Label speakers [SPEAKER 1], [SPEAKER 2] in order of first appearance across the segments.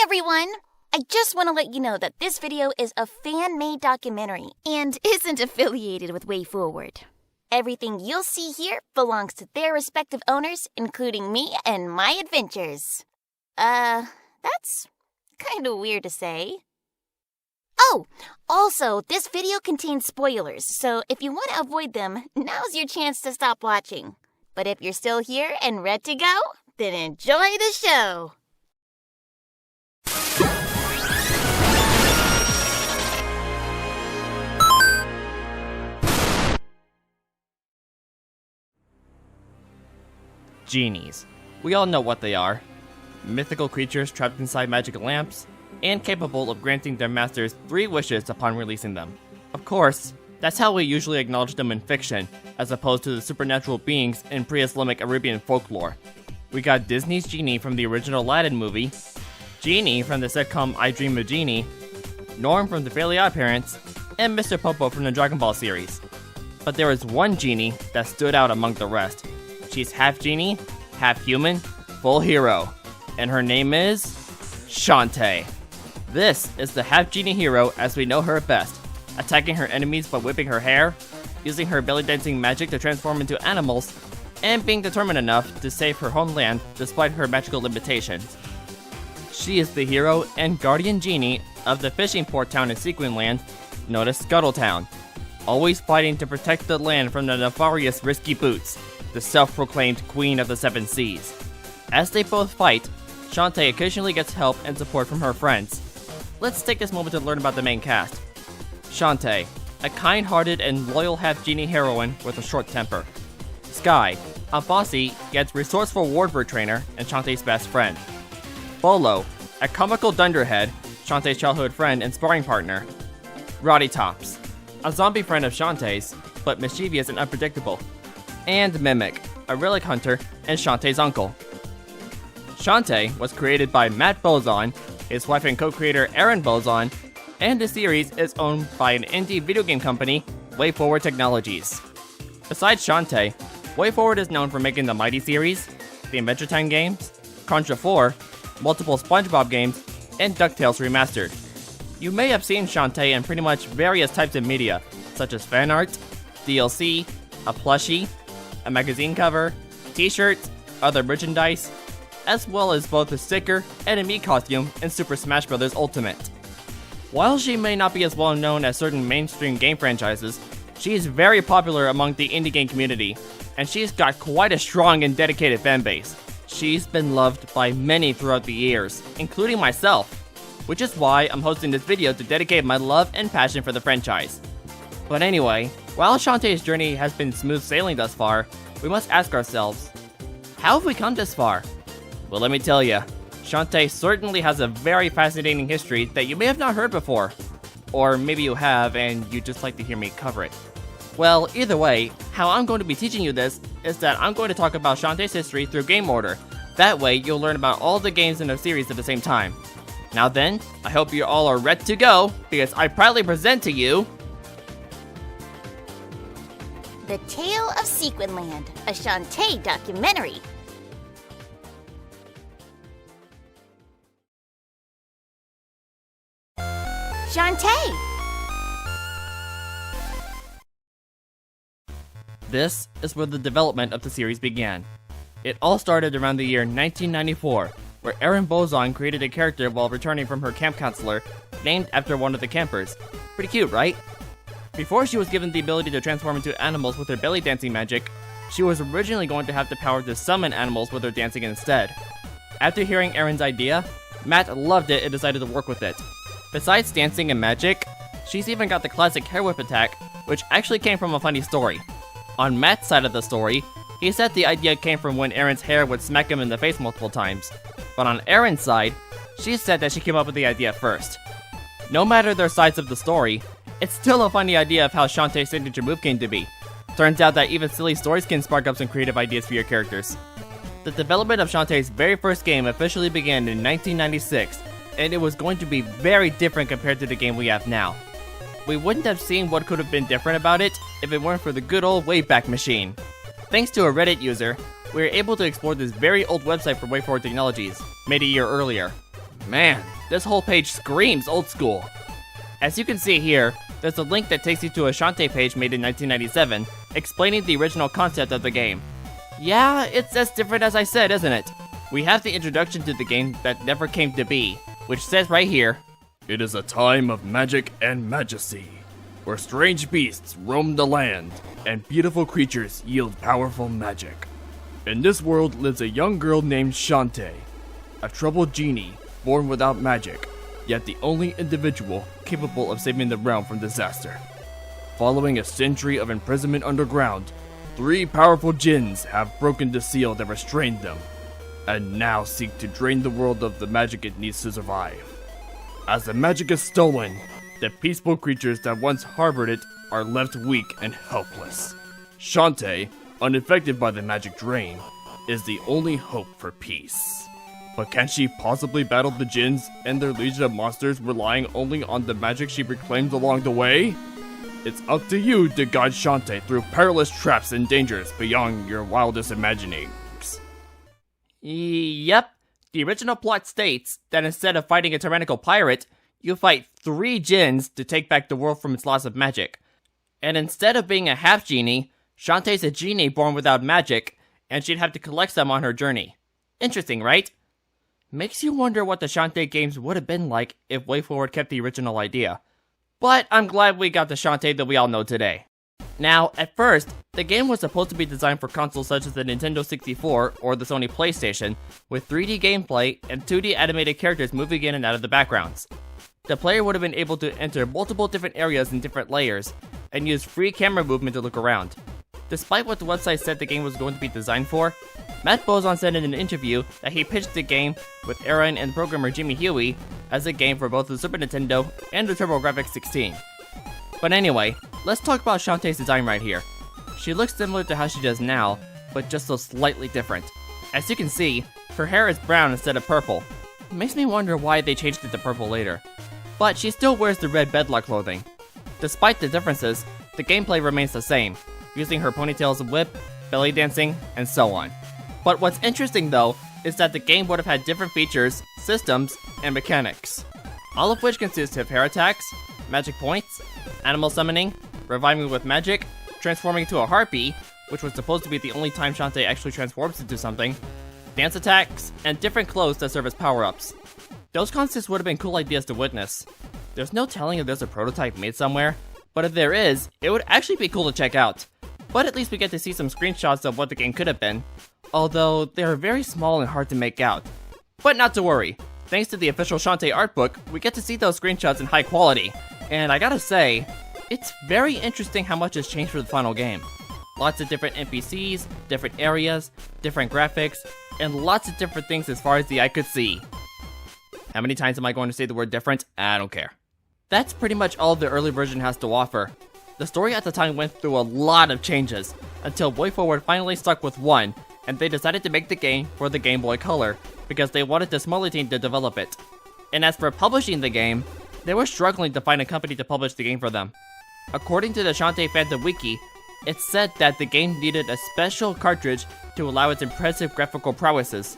[SPEAKER 1] everyone! I just want to let you know that this video is a fan-made documentary and isn't affiliated with WayForward. Everything you'll see here belongs to their respective owners, including me and my adventures. That's kind of weird to say. Oh, also, this video contains spoilers, so if you want to avoid them, now's your chance to stop watching. But if you're still here and ready to go, then enjoy the show!
[SPEAKER 2] Genies. We all know what they are. Mythical creatures trapped inside magic lamps, and capable of granting their masters 3 wishes upon releasing them. Of course, that's how we usually acknowledge them in fiction, as opposed to the supernatural beings in pre-Islamic Arabian folklore. We got Disney's Genie from the original Aladdin movie, Genie from the sitcom I Dream of Jeannie, Norm from the Fairly OddParents, and Mr. Popo from the Dragon Ball series. But there is one genie that stood out among the rest. She's half genie, half human, full hero, and her name is Shantae. This is the half-genie hero as we know her best, attacking her enemies by whipping her hair, using her belly dancing magic to transform into animals, and being determined enough to save her homeland despite her magical limitations. She is the hero and guardian genie of the fishing port town in Sequin land known as Scuttletown, always fighting to protect the land from the nefarious Risky Boots, the self-proclaimed Queen of the Seven Seas. As they both fight, Shantae occasionally gets help and support from her friends. Let's take this moment to learn about the main cast. Shantae, a kind-hearted and loyal half-genie heroine with a short temper. Sky, a bossy yet resourceful wardbird trainer and Shantae's best friend. Bolo, a comical dunderhead, Shantae's childhood friend and sparring partner. Roddy Tops, a zombie friend of Shantae's, but mischievous and unpredictable. And Mimic, a relic hunter and Shantae's uncle. Shantae was created by Matt Bozon, his wife and co-creator Aaron Bozon, and the series is owned by an indie video game company, WayForward Technologies. Besides Shantae, WayForward is known for making the Mighty series, the Adventure Time games, Contra 4, multiple SpongeBob games, and DuckTales Remastered. You may have seen Shantae in pretty much various types of media, such as fan art, DLC, a plushie, a magazine cover, t-shirts, other merchandise, as well as both a sticker and a Mii costume in Super Smash Bros. Ultimate. While she may not be as well known as certain mainstream game franchises, she is very popular among the indie game community, and she's got quite a strong and dedicated fanbase. She's been loved by many throughout the years, including myself, which is why I'm hosting this video to dedicate my love and passion for the franchise. But anyway, while Shantae's journey has been smooth sailing thus far, we must ask ourselves, how have we come this far? Well, let me tell you, Shantae certainly has a very fascinating history that you may have not heard before. Or maybe you have and you'd just like to hear me cover it. Well, either way, how I'm going to be teaching you this is that I'm going to talk about Shantae's history through game order. That way, you'll learn about all the games in the series at the same time. Now then, I hope you all are ready to go, because I proudly present to you...
[SPEAKER 1] The Tale of Sequin Land, a Shantae documentary. Shantae!
[SPEAKER 2] This is where the development of the series began. It all started around the year 1994, where Aaron Bozon created a character while returning from her camp counselor, named after one of the campers. Pretty cute, right? Before she was given the ability to transform into animals with her belly dancing magic, she was originally going to have the power to summon animals with her dancing instead. After hearing Aaron's idea, Matt loved it and decided to work with it. Besides dancing and magic, she's even got the classic hair whip attack, which actually came from a funny story. On Matt's side of the story, he said the idea came from when Aaron's hair would smack him in the face multiple times. But on Aaron's side, she said that she came up with the idea first. No matter their sides of the story, it's still a funny idea of how Shantae's signature move came to be. Turns out that even silly stories can spark up some creative ideas for your characters. The development of Shantae's very first game officially began in 1996, and it was going to be very different compared to the game we have now. We wouldn't have seen what could have been different about it if it weren't for the good old Wayback Machine. Thanks to a Reddit user, we were able to explore this very old website for WayForward Technologies, made a year earlier. Man, this whole page screams old school. As you can see here, there's a link that takes you to a Shantae page made in 1997, explaining the original concept of the game. Yeah, it's as different as I said, isn't it? We have the introduction to the game that never came to be, which says right here, "It is a time of magic and majesty, where strange beasts roam the land, and beautiful creatures yield powerful magic. In this world lives a young girl named Shantae, a troubled genie born without magic, yet the only individual capable of saving the realm from disaster. Following a century of imprisonment underground, 3 powerful jinns have broken the seal that restrained them, and now seek to drain the world of the magic it needs to survive. As the magic is stolen, the peaceful creatures that once harbored it are left weak and helpless. Shantae, unaffected by the magic drain, is the only hope for peace. But can she possibly battle the jinns and their legion of monsters relying only on the magic she reclaimed along the way? It's up to you to guide Shantae through perilous traps and dangers beyond your wildest imaginings." Yep, the original plot states that instead of fighting a tyrannical pirate, you fight 3 jinns to take back the world from its loss of magic. And instead of being a half-genie, Shantae's a genie born without magic, and she'd have to collect some on her journey. Interesting, right? Makes you wonder what the Shantae games would have been like if WayForward kept the original idea. But I'm glad we got the Shantae that we all know today. Now, at first, the game was supposed to be designed for consoles such as the Nintendo 64 or the Sony PlayStation, with 3D gameplay and 2D animated characters moving in and out of the backgrounds. The player would have been able to enter multiple different areas in different layers, and use free camera movement to look around. Despite what the website said the game was going to be designed for, Matt Bozon said in an interview that he pitched the game with heroine and programmer Jimmy Huey as a game for both the Super Nintendo and the TurboGrafx-16. But anyway, let's talk about Shantae's design right here. She looks similar to how she does now, but just so slightly different. As you can see, her hair is brown instead of purple. It makes me wonder why they changed it to purple later. But she still wears the red bedlock clothing. Despite the differences, the gameplay remains the same, using her ponytail as a whip, belly dancing, and so on. But what's interesting though, is that the game would have had different features, systems, and mechanics. All of which consist of hair attacks, magic points, animal summoning, reviving with magic, transforming into a harpy, which was supposed to be the only time Shantae actually transforms into something, dance attacks, and different clothes that serve as power-ups. Those concepts would have been cool ideas to witness. There's no telling if there's a prototype made somewhere, but if there is, it would actually be cool to check out. But at least we get to see some screenshots of what the game could have been, although they are very small and hard to make out. But not to worry, thanks to the official Shantae art book, we get to see those screenshots in high quality, and I gotta say, it's very interesting how much has changed for the final game. Lots of different NPCs, different areas, different graphics, and lots of different things as far as the eye could see. How many times am I going to say the word different? I don't care. That's pretty much all the early version has to offer. The story at the time went through a lot of changes, until WayForward finally stuck with one, and they decided to make the game for the Game Boy Color, because they wanted the smaller team to develop it. And as for publishing the game, they were struggling to find a company to publish the game for them. According to the Shantae Fandom Wiki, it said that the game needed a special cartridge to allow its impressive graphical prowesses,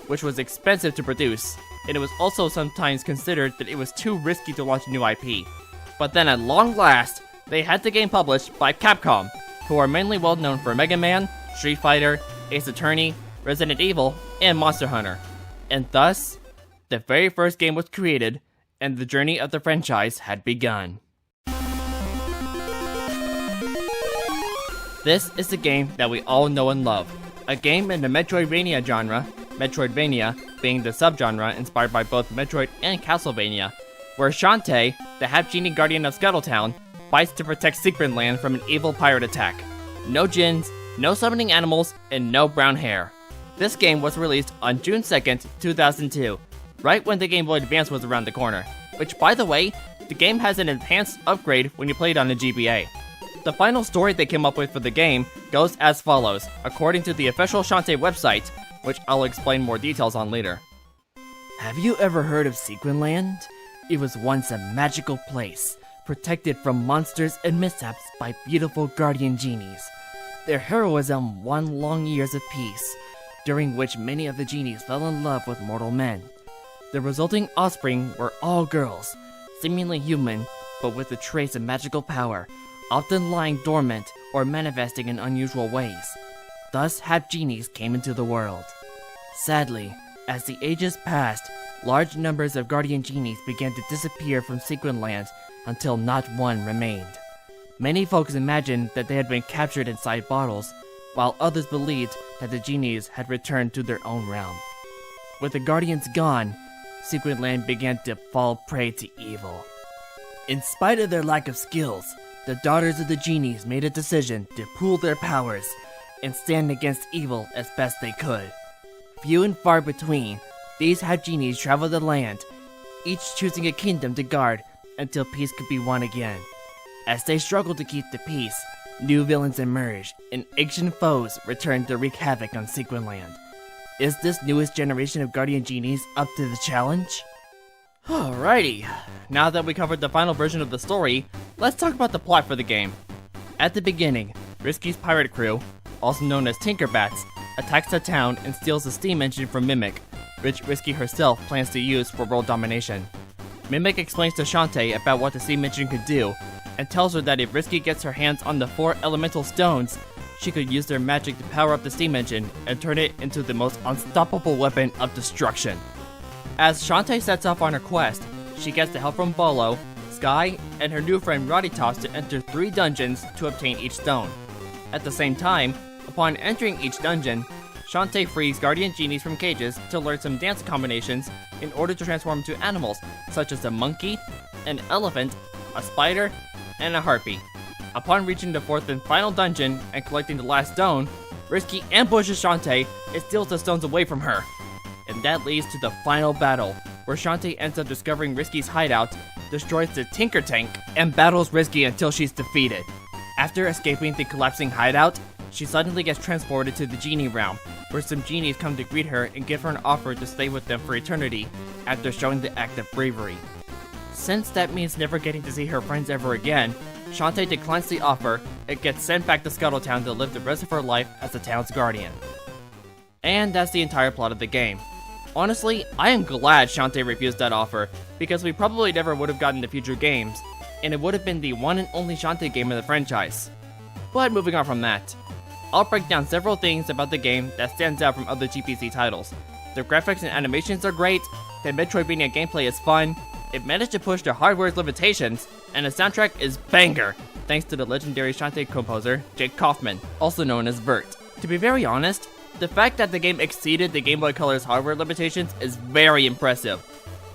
[SPEAKER 2] which was expensive to produce, and it was also sometimes considered that it was too risky to launch a new IP. But then at long last, they had the game published by Capcom, who are mainly well known for Mega Man, Street Fighter, Ace Attorney, Resident Evil, and Monster Hunter. And thus, the very first game was created, and the journey of the franchise had begun. This is the game that we all know and love. A game in the Metroidvania genre, Metroidvania being the subgenre inspired by both Metroid and Castlevania, where Shantae, the half-genie guardian of Scuttletown, fights to protect Sequin land from an evil pirate attack. No jinns, no summoning animals, and no brown hair. This game was released on June 2nd, 2002, right when the Game Boy Advance was around the corner, which by the way, the game has an enhanced upgrade when you play it on the GBA. The final story they came up with for the game goes as follows, according to the official Shantae website, which I'll explain more details on later. Have you ever heard of Sequin Land? It was once a magical place, protected from monsters and mishaps by beautiful guardian genies. Their heroism won long years of peace, during which many of the genies fell in love with mortal men. The resulting offspring were all girls, seemingly human, but with a trace of magical power, often lying dormant or manifesting in unusual ways. Thus, Half-Genies came into the world. Sadly, as the ages passed, large numbers of guardian genies began to disappear from Sequin land until not one remained. Many folks imagined that they had been captured inside bottles, while others believed that the genies had returned to their own realm. With the guardians gone, Sequin land began to fall prey to evil. In spite of their lack of skills, the daughters of the genies made a decision to pool their powers and stand against evil as best they could. Few and far between, these Half-Genies traveled the land, each choosing a kingdom to guard until peace could be won again. As they struggled to keep the peace, new villains emerged, and ancient foes returned to wreak havoc on Sequin land. Is this newest generation of guardian genies up to the challenge? Alrighty, now that we covered the final version of the story, let's talk about the plot for the game. At the beginning, Risky's pirate crew, also known as Tinkerbats, attacks the town and steals the steam engine from Mimic, which Risky herself plans to use for world domination. Mimic explains to Shantae about what the steam engine could do, and tells her that if Risky gets her hands on the 4 elemental stones, she could use their magic to power up the steam engine and turn it into the most unstoppable weapon of destruction. As Shantae sets off on her quest, she gets the help from Bolo, Sky, and her new friend Roditos to enter 3 dungeons to obtain each stone. At the same time, upon entering each dungeon, Shantae frees guardian genies from cages to learn some dance combinations in order to transform into animals such as a monkey, an elephant, a spider, and a harpy. Upon reaching the 4th and final dungeon and collecting the last stone, Risky ambushes Shantae and steals the stones away from her. And that leads to the final battle, where Shantae ends up discovering Risky's hideout, destroys the Tinker Tank, and battles Risky until she's defeated. After escaping the collapsing hideout, she suddenly gets transported to the genie realm, where some genies come to greet her and give her an offer to stay with them for eternity, after showing the act of bravery. Since that means never getting to see her friends ever again, Shantae declines the offer and gets sent back to Scuttletown to live the rest of her life as the town's guardian. And that's the entire plot of the game. Honestly, I am glad Shantae refused that offer, because we probably never would have gotten the future games, and it would have been the one and only Shantae game in the franchise. But moving on from that, I'll break down several things about the game that stands out from other GPC titles. The graphics and animations are great, the Metroidvania gameplay is fun, it managed to push the hardware's limitations, and the soundtrack is banger, thanks to the legendary Shantae composer, Jake Kaufman, also known as Vert. To be very honest, the fact that the game exceeded the Game Boy Color's hardware limitations is very impressive.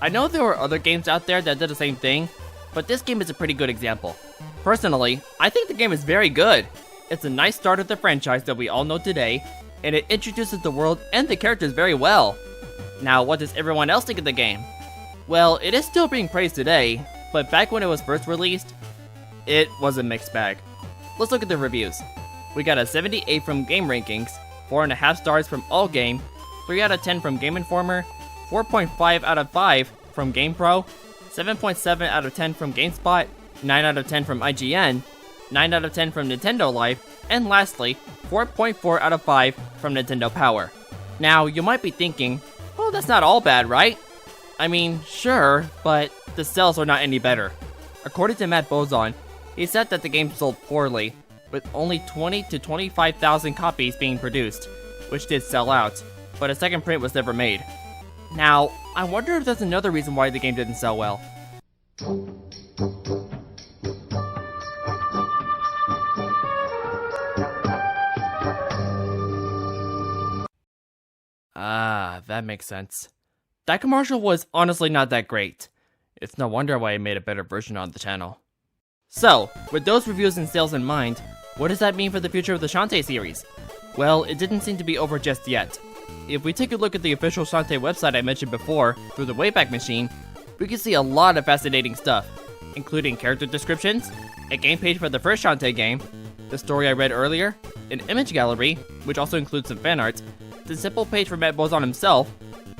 [SPEAKER 2] I know there were other games out there that did the same thing, but this game is a pretty good example. Personally, I think the game is very good. It's a nice start of the franchise that we all know today, and it introduces the world and the characters very well. Now, what does everyone else think of the game? Well, it is still being praised today, but back when it was first released, it was a mixed bag. Let's look at the reviews. We got a 78 from Game Rankings, 4.5 stars from All Game, 3 out of 10 from Game Informer, 4.5 out of 5 from GamePro, 7.7 out of 10 from GameSpot, 9 out of 10 from IGN, 9 out of 10 from Nintendo Life, and lastly, 4.4 out of 5 from Nintendo Power. Now, you might be thinking, oh, that's not all bad, right? I mean, sure, but the sales are not any better. According to Matt Bozon, he said that the game sold poorly, with only 20 to 25,000 copies being produced, which did sell out, but a second print was never made. Now, I wonder if there's another reason why the game didn't sell well. Ah, that makes sense. That commercial was honestly not that great. It's no wonder why I made a better version on the channel. So, with those reviews and sales in mind, what does that mean for the future of the Shantae series? Well, it didn't seem to be over just yet. If we take a look at the official Shantae website I mentioned before, through the Wayback Machine, we can see a lot of fascinating stuff, including character descriptions, a game page for the first Shantae game, the story I read earlier, an image gallery, which also includes some fan art, the simple page for Matt Bozon himself,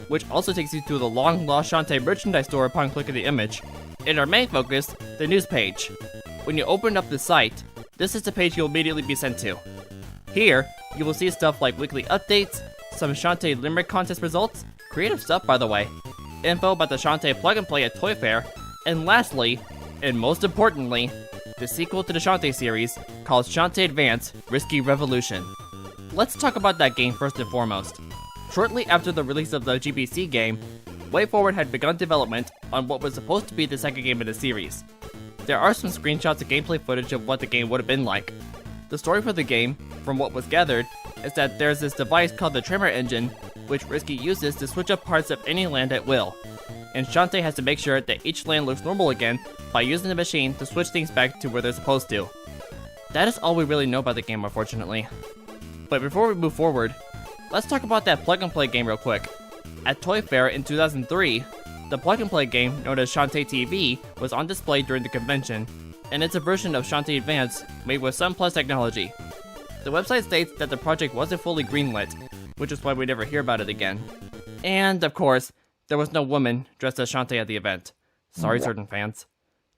[SPEAKER 2] which also takes you to the long-lost Shantae merchandise store upon clicking the image, and our main focus, the news page. When you open up the site, this is the page you'll immediately be sent to. Here, you will see stuff like weekly updates, some Shantae Limerick contest results, creative stuff by the way, info about the Shantae plug-and-play at Toy Fair, and lastly, and most importantly, the sequel to the Shantae series called Shantae Advance Risky Revolution. Let's talk about that game first and foremost. Shortly after the release of the GBC game, WayForward had begun development on what was supposed to be the second game in the series. There are some screenshots and gameplay footage of what the game would have been like. The story for the game, from what was gathered, is that there's this device called the Tremor Engine, which Risky uses to switch up parts of any land at will. And Shantae has to make sure that each land looks normal again by using the machine to switch things back to where they're supposed to. That is all we really know about the game, unfortunately. But before we move forward, let's talk about that plug-and-play game real quick. At Toy Fair in 2003, the plug-and-play game known as Shantae TV was on display during the convention, and it's a version of Shantae Advance made with some Plus technology. The website states that the project wasn't fully greenlit, which is why we never hear about it again. And, of course, there was no woman dressed as Shantae at the event. Sorry, certain fans.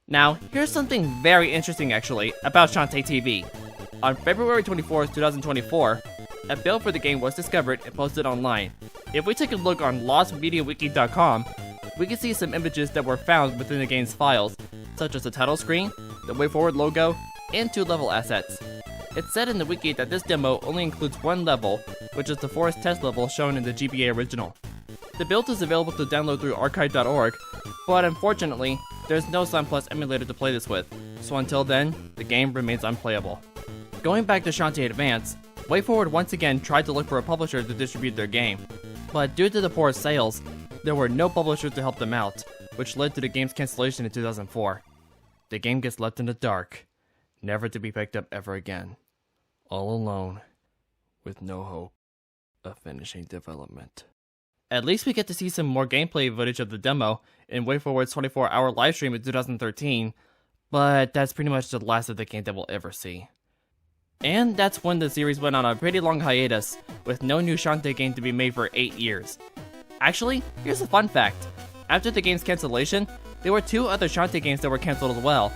[SPEAKER 2] Now, here's something very interesting actually about Shantae TV. On February 24th, 2024, a build for the game was discovered and posted online. If we take a look on lostmediawiki.com, we can see some images that were found within the game's files, such as the title screen, the WayForward logo, and 2 level assets. It's said in the wiki that this demo only includes 1 level, which is the forest test level shown in the GBA original. The build is available to download through archive.org, but unfortunately, there's no Sun Plus emulator to play this with, so until then, the game remains unplayable. Going back to Shantae Advance, WayForward once again tried to look for a publisher to distribute their game, but due to the poor sales, there were no publishers to help them out, which led to the game's cancellation in 2004. The game gets left in the dark, never to be picked up ever again. All alone, with no hope of finishing development. At least we get to see some more gameplay footage of the demo in WayForward's 24-hour livestream in 2013, but that's pretty much the last of the game that we'll ever see. And that's when the series went on a pretty long hiatus, with no new Shantae game to be made for 8 years. Actually, here's a fun fact. After the game's cancellation, there were 2 other Shantae games that were cancelled as well,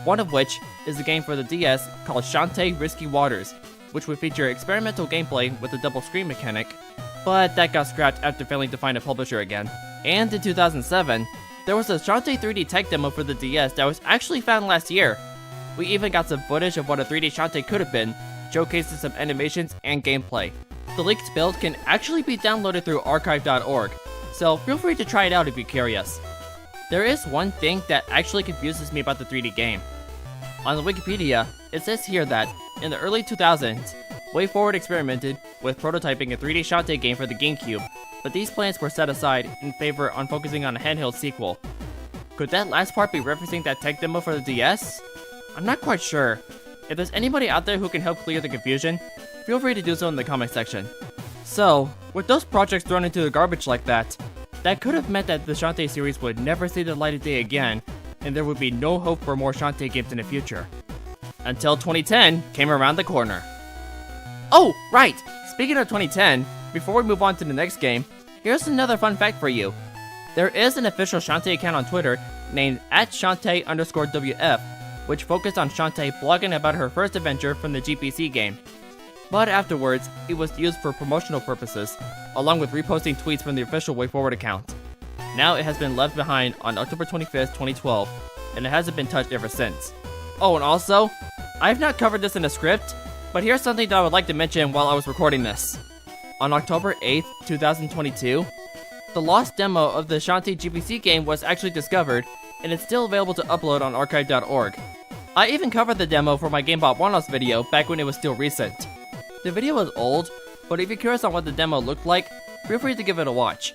[SPEAKER 2] one of which is a game for the DS called Shantae Risky Waters, which would feature experimental gameplay with a double screen mechanic, but that got scrapped after failing to find a publisher again. And in 2007, there was a Shantae 3D tech demo for the DS that was actually found last year. We even got some footage of what a 3D Shantae could have been, showcasing some animations and gameplay. The leaked build can actually be downloaded through archive.org, so feel free to try it out if you're curious. There is one thing that actually confuses me about the 3D game. On the Wikipedia, it says here that, in the early 2000s, WayForward experimented with prototyping a 3D Shantae game for the GameCube, but these plans were set aside in favor on focusing on a handheld sequel. Could that last part be referencing that tech demo for the DS? I'm not quite sure. If there's anybody out there who can help clear the confusion, feel free to do so in the comment section. So, with those projects thrown into the garbage like that, that could have meant that the Shantae series would never see the light of day again, and there would be no hope for more Shantae games in the future. Until 2010 came around the corner. Oh, right! Speaking of 2010, before we move on to the next game, here's another fun fact for you. There is an official Shantae account on Twitter named @Shantae_WF, which focused on Shantae blogging about her first adventure from the GBC game. But afterwards, it was used for promotional purposes, along with reposting tweets from the official WayForward account. Now it has been left behind on October 25th, 2012, and it hasn't been touched ever since. Oh, and also, I've not covered this in a script, but here's something that I would like to mention while I was recording this. On October 8th, 2022, the lost demo of the Shantae GBC game was actually discovered, and it's still available to upload on archive.org. I even covered the demo for my GameBot One-Offs video back when it was still recent. The video was old, but if you're curious on what the demo looked like, feel free to give it a watch.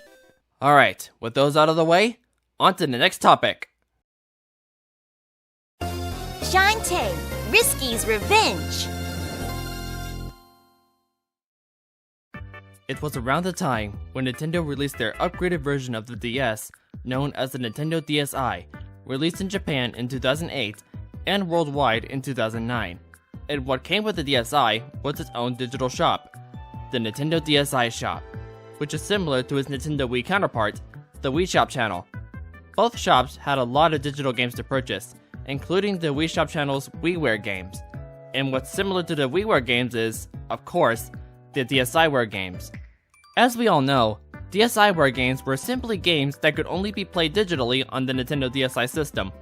[SPEAKER 2] Alright, with those out of the way, on to the next topic.
[SPEAKER 1] Shantae, Risky's Revenge.
[SPEAKER 2] It was around the time when Nintendo released their upgraded version of the DS, known as the Nintendo DSi, released in Japan in 2008 and worldwide in 2009. And what came with the DSi was its own digital shop, the Nintendo DSi Shop, which is similar to its Nintendo Wii counterpart, the Wii Shop channel. Both shops had a lot of digital games to purchase, including the Wii Shop channel's WiiWare games. And what's similar to the WiiWare games is, of course, the DSiWare games. As we all know, DSiWare games were simply games that could only be played digitally on the Nintendo DSi system.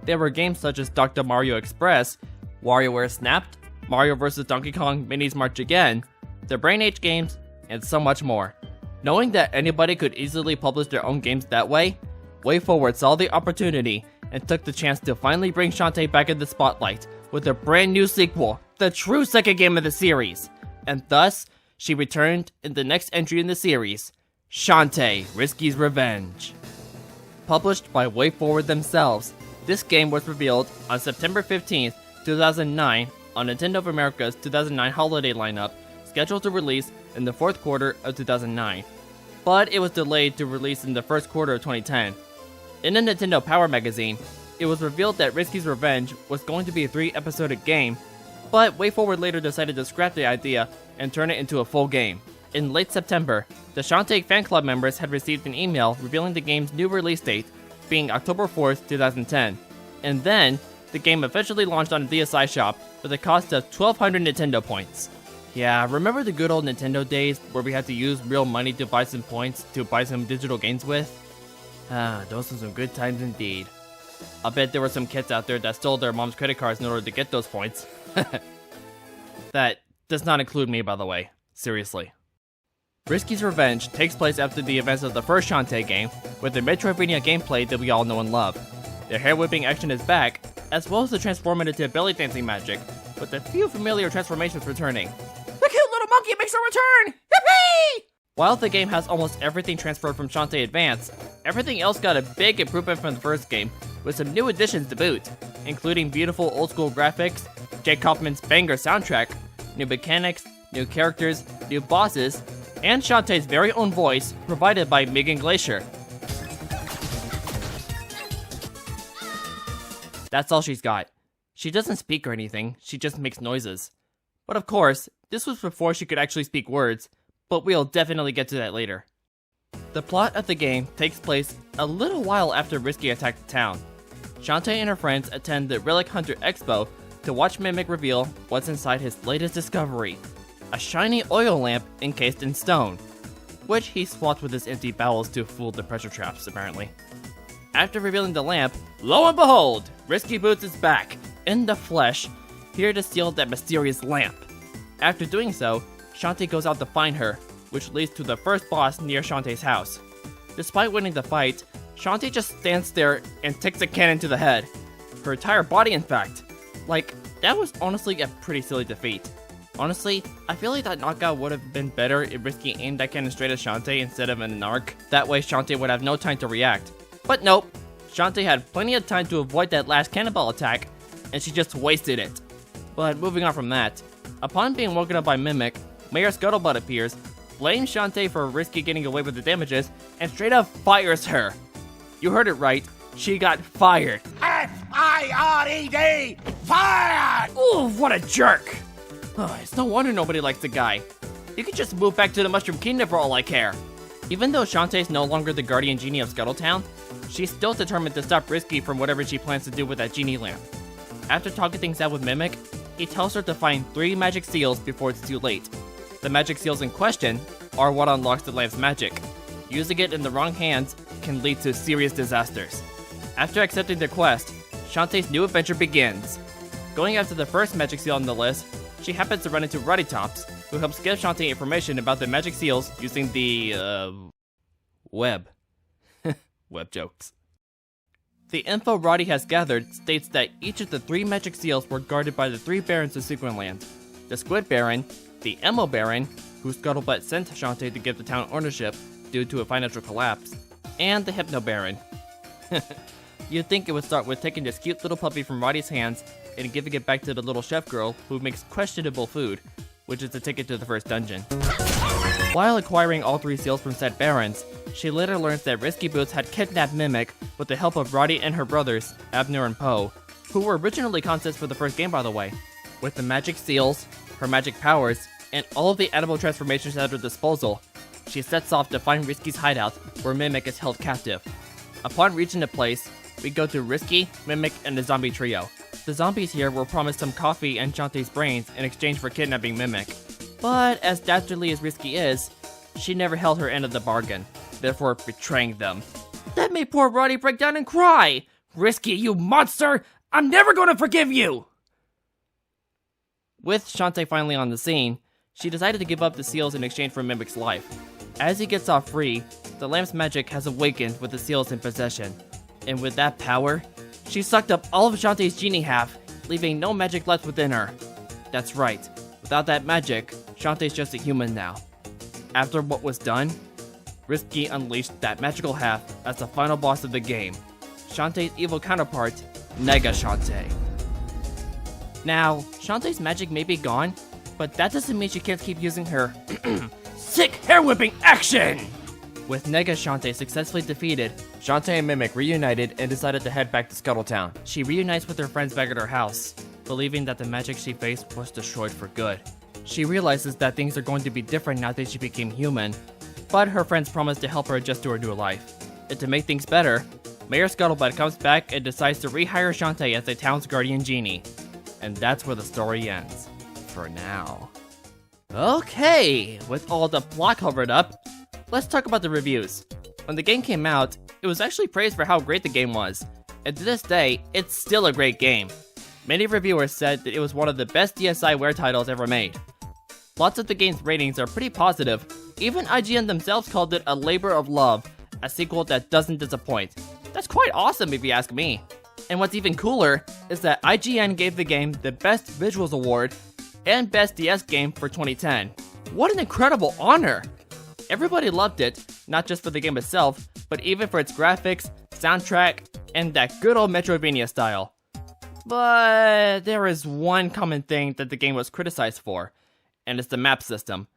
[SPEAKER 2] There were games such as Dr. Mario Express, WarioWare Snapped, Mario vs. Donkey Kong Minis March Again, the Brain Age games, and so much more. Knowing that anybody could easily publish their own games that way, WayForward saw the opportunity and took the chance to finally bring Shantae back in the spotlight with a brand new sequel, the true second game of the series. And thus, she returned in the next entry in the series, Shantae, Risky's Revenge. Published by WayForward themselves, this game was revealed on September 15th, 2009 on Nintendo of America's 2009 holiday lineup, scheduled to release in the fourth quarter of 2009. But it was delayed to release in the first quarter of 2010. In a Nintendo Power magazine, it was revealed that Risky's Revenge was going to be a 3-episodic game, but WayForward later decided to scrap the idea and turn it into a full game. In late September, the Shantae fan club members had received an email revealing the game's new release date, being October 4th, 2010. And then, the game officially launched on the DSi shop with a cost of 1,200 Nintendo points. Yeah, remember the good old Nintendo days where we had to use real money to buy some points to buy some digital games with? Those were some good times indeed. I bet there were some kids out there that stole their mom's credit cards in order to get those points. That does not include me, by the way. Seriously. Risky's Revenge takes place after the events of the first Shantae game, with the Metroidvania gameplay that we all know and love. The hair-whipping action is back, as well as the transformative belly dancing magic, with a few familiar transformations returning. The cute little monkey makes a return! Yippee! While the game has almost everything transferred from Shantae Advance, everything else got a big improvement from the first game, with some new additions to boot, including beautiful old-school graphics, Jake Kaufman's banger soundtrack, new mechanics, new characters, new bosses, and Shantae's very own voice, provided by Megan Glacier. That's all she's got. She doesn't speak or anything, she just makes noises. But of course, this was before she could actually speak words, but we'll definitely get to that later. The plot of the game takes place a little while after Risky attacked the town. Shantae and her friends attend the Relic Hunter Expo to watch Mimic reveal what's inside his latest discovery, a shiny oil lamp encased in stone, which he swapped with his empty bowels to fool the pressure traps, apparently. After revealing the lamp, lo and behold, Risky Boots is back, in the flesh, here to steal that mysterious lamp. After doing so, Shantae goes out to find her, which leads to the first boss near Shantae's house. Despite winning the fight, Shantae just stands there and takes a cannon to the head. Her entire body, in fact. Like, that was honestly a pretty silly defeat. Honestly, I feel like that knockout would have been better if Risky aimed that cannon straight at Shantae instead of in an arc. That way Shantae would have no time to react. But nope, Shantae had plenty of time to avoid that last cannonball attack, and she just wasted it. But moving on from that, upon being woken up by Mimic, Mayor Scuttlebutt appears, blames Shantae for Risky getting away with the damages, and straight up fires her. You heard it right, she got fired. F-I-R-E-D! Fired! Ooh, what a jerk! Oh, it's no wonder nobody likes the guy. You could just move back to the Mushroom Kingdom for all I care. Even though Shantae's no longer the guardian genie of Scuttletown, she's still determined to stop Risky from whatever she plans to do with that genie lamp. After talking things out with Mimic, he tells her to find 3 magic seals before it's too late. The magic seals in question are what unlocks the lamp's magic. Using it in the wrong hands can lead to serious disasters. After accepting their quest, Shantae's new adventure begins. Going after the first magic seal on the list, she happens to run into Ruddy Tops, who helps give Shantae information about the magic seals using the, web. Web jokes. The info Roddy has gathered states that each of the 3 magic seals were guarded by the 3 barons of Sequin Land. The Squid Baron, the Emo Baron, who Scuttlebutt sent Shantae to give the town ownership due to a financial collapse, and the Hypno Baron. You'd think it would start with taking this cute little puppy from Roddy's hands and giving it back to the little chef girl who makes questionable food, which is the ticket to the first dungeon. While acquiring all 3 seals from said barons, she later learns that Risky Boots had kidnapped Mimic with the help of Roddy and her brothers, Abner and Poe, who were originally concepts for the first game, by the way. With the magic seals, her magic powers, and all of the animal transformations at her disposal, she sets off to find Risky's hideout, where Mimic is held captive. Upon reaching the place, we go to Risky, Mimic, and the zombie trio. The zombies here were promised some coffee and Shantae's brains in exchange for kidnapping Mimic. But as dastardly as Risky is, she never held her end of the bargain, therefore betraying them. That made poor Roddy break down and cry. Risky, you monster! I'm never gonna forgive you! With Shantae finally on the scene, she decided to give up the seals in exchange for Mimic's life. As he gets off free, the lamp's magic has awakened with the seals in possession. And with that power, she sucked up all of Shantae's genie half, leaving no magic left within her. That's right, without that magic, Shantae's just a human now. After what was done, Risky unleashed that magical half as the final boss of the game, Shantae's evil counterpart, Nega Shantae. Now, Shantae's magic may be gone, but that doesn't mean she can't keep using her sick hair whipping action! With Nega Shantae successfully defeated, Shantae and Mimic reunited and decided to head back to Scuttletown. She reunites with her friends back at her house, believing that the magic she faced was destroyed for good. She realizes that things are going to be different now that she became human, but her friends promise to help her adjust to her new life. And to make things better, Mayor Scuttlebutt comes back and decides to rehire Shantae as the town's guardian genie. And that's where the story ends. For now. Okay, with all the plot covered up, let's talk about the reviews. When the game came out, it was actually praised for how great the game was. And to this day, it's still a great game. Many reviewers said that it was one of the best DSiWare titles ever made. Lots of the game's ratings are pretty positive. Even IGN themselves called it a labor of love, a sequel that doesn't disappoint. That's quite awesome if you ask me. And what's even cooler is that IGN gave the game the Best Visuals Award and Best DS Game for 2010. What an incredible honor! Everybody loved it, not just for the game itself, but even for its graphics, soundtrack, and that good old Metroidvania style. But there is one common thing that the game was criticized for, and it's the map system.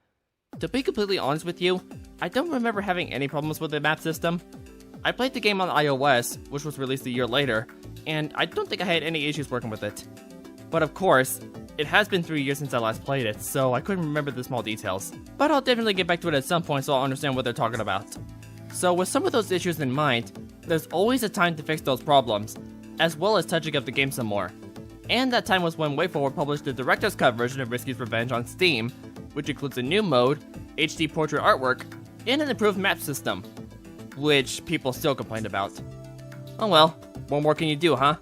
[SPEAKER 2] To be completely honest with you, I don't remember having any problems with the map system. I played the game on iOS, which was released a year later, and I don't think I had any issues working with it. But of course, it has been 3 years since I last played it, so I couldn't remember the small details. But I'll definitely get back to it at some point so I'll understand what they're talking about. So with some of those issues in mind, there's always a time to fix those problems, as well as touching up the game some more. And that time was when WayForward published the Director's Cut version of Risky's Revenge on Steam, which includes a new mode, HD portrait artwork, and an improved map system, which people still complained about. Oh well, what more can you do, huh?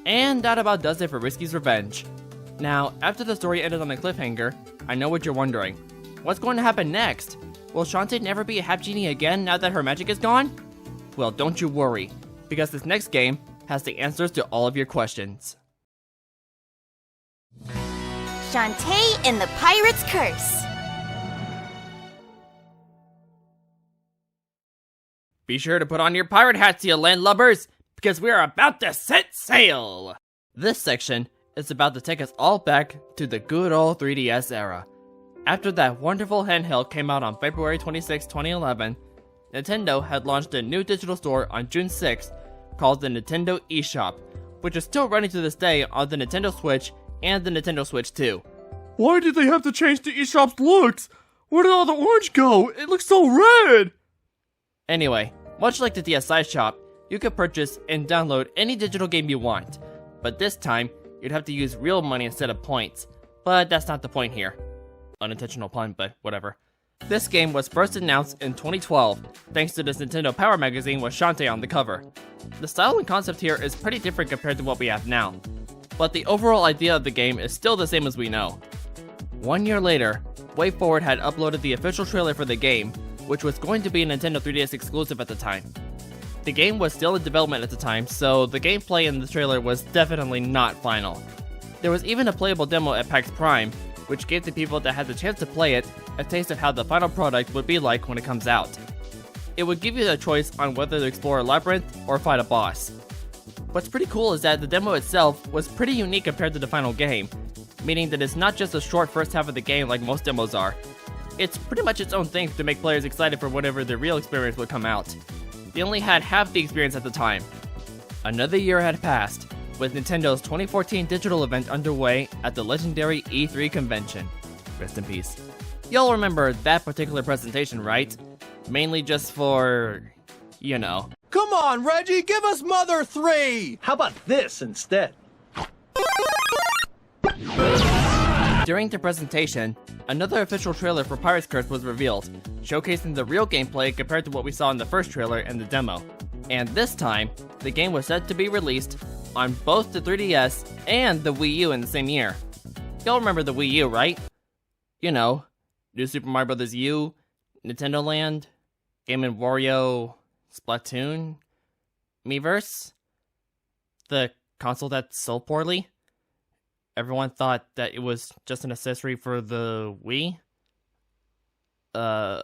[SPEAKER 2] And that about does it for Risky's Revenge. Now, after the story ended on a cliffhanger, I know what you're wondering. What's going to happen next? Will Shantae never be a Half-Genie again now that her magic is gone? Well, don't you worry, because this next game has the answers to all of your questions.
[SPEAKER 1] Shantae and the Pirate's Curse.
[SPEAKER 2] Be sure to put on your pirate hats, you landlubbers, because we are about to set sail! This section is about to take us all back to the good old 3DS era. After that wonderful handheld came out on February 26, 2011, Nintendo had launched a new digital store on June 6th called the Nintendo eShop, which is still running to this day on the Nintendo Switch and the Nintendo Switch 2.
[SPEAKER 3] Why did they have to change the eShop's looks? Where did all the orange go? It looks so red!
[SPEAKER 2] Anyway, much like the DSi shop, you could purchase and download any digital game you want, but this time, you'd have to use real money instead of points. But that's not the point here. Unintentional pun, but whatever. This game was first announced in 2012, thanks to this Nintendo Power magazine with Shantae on the cover. The style and concept here is pretty different compared to what we have now, but the overall idea of the game is still the same as we know. 1 year later, WayForward had uploaded the official trailer for the game, which was going to be a Nintendo 3DS exclusive at the time. The game was still in development at the time, so the gameplay in the trailer was definitely not final. There was even a playable demo at PAX Prime, which gave the people that had the chance to play it a taste of how the final product would be like when it comes out. It would give you the choice on whether to explore a labyrinth or fight a boss. What's pretty cool is that the demo itself was pretty unique compared to the final game, meaning that it's not just a short first half of the game like most demos are. It's pretty much its own thing to make players excited for whenever the real experience would come out. They only had half the experience at the time. Another year had passed, with Nintendo's 2014 digital event underway at the legendary E3 convention. Rest in peace. Y'all remember that particular presentation, right? Mainly just for, you know.
[SPEAKER 4] Come on, Reggie, give us Mother 3!
[SPEAKER 5] How about this instead?
[SPEAKER 2] During the presentation, another official trailer for Pirate's Curse was revealed, showcasing the real gameplay compared to what we saw in the first trailer and the demo. And this time, the game was set to be released on both the 3DS and the Wii U in the same year. Y'all remember the Wii U, right? You know, New Super Mario Bros. U, Nintendo Land, Game & Wario, Splatoon, Miiverse? The console that sold poorly? Everyone thought that it was just an accessory for the Wii? Alright,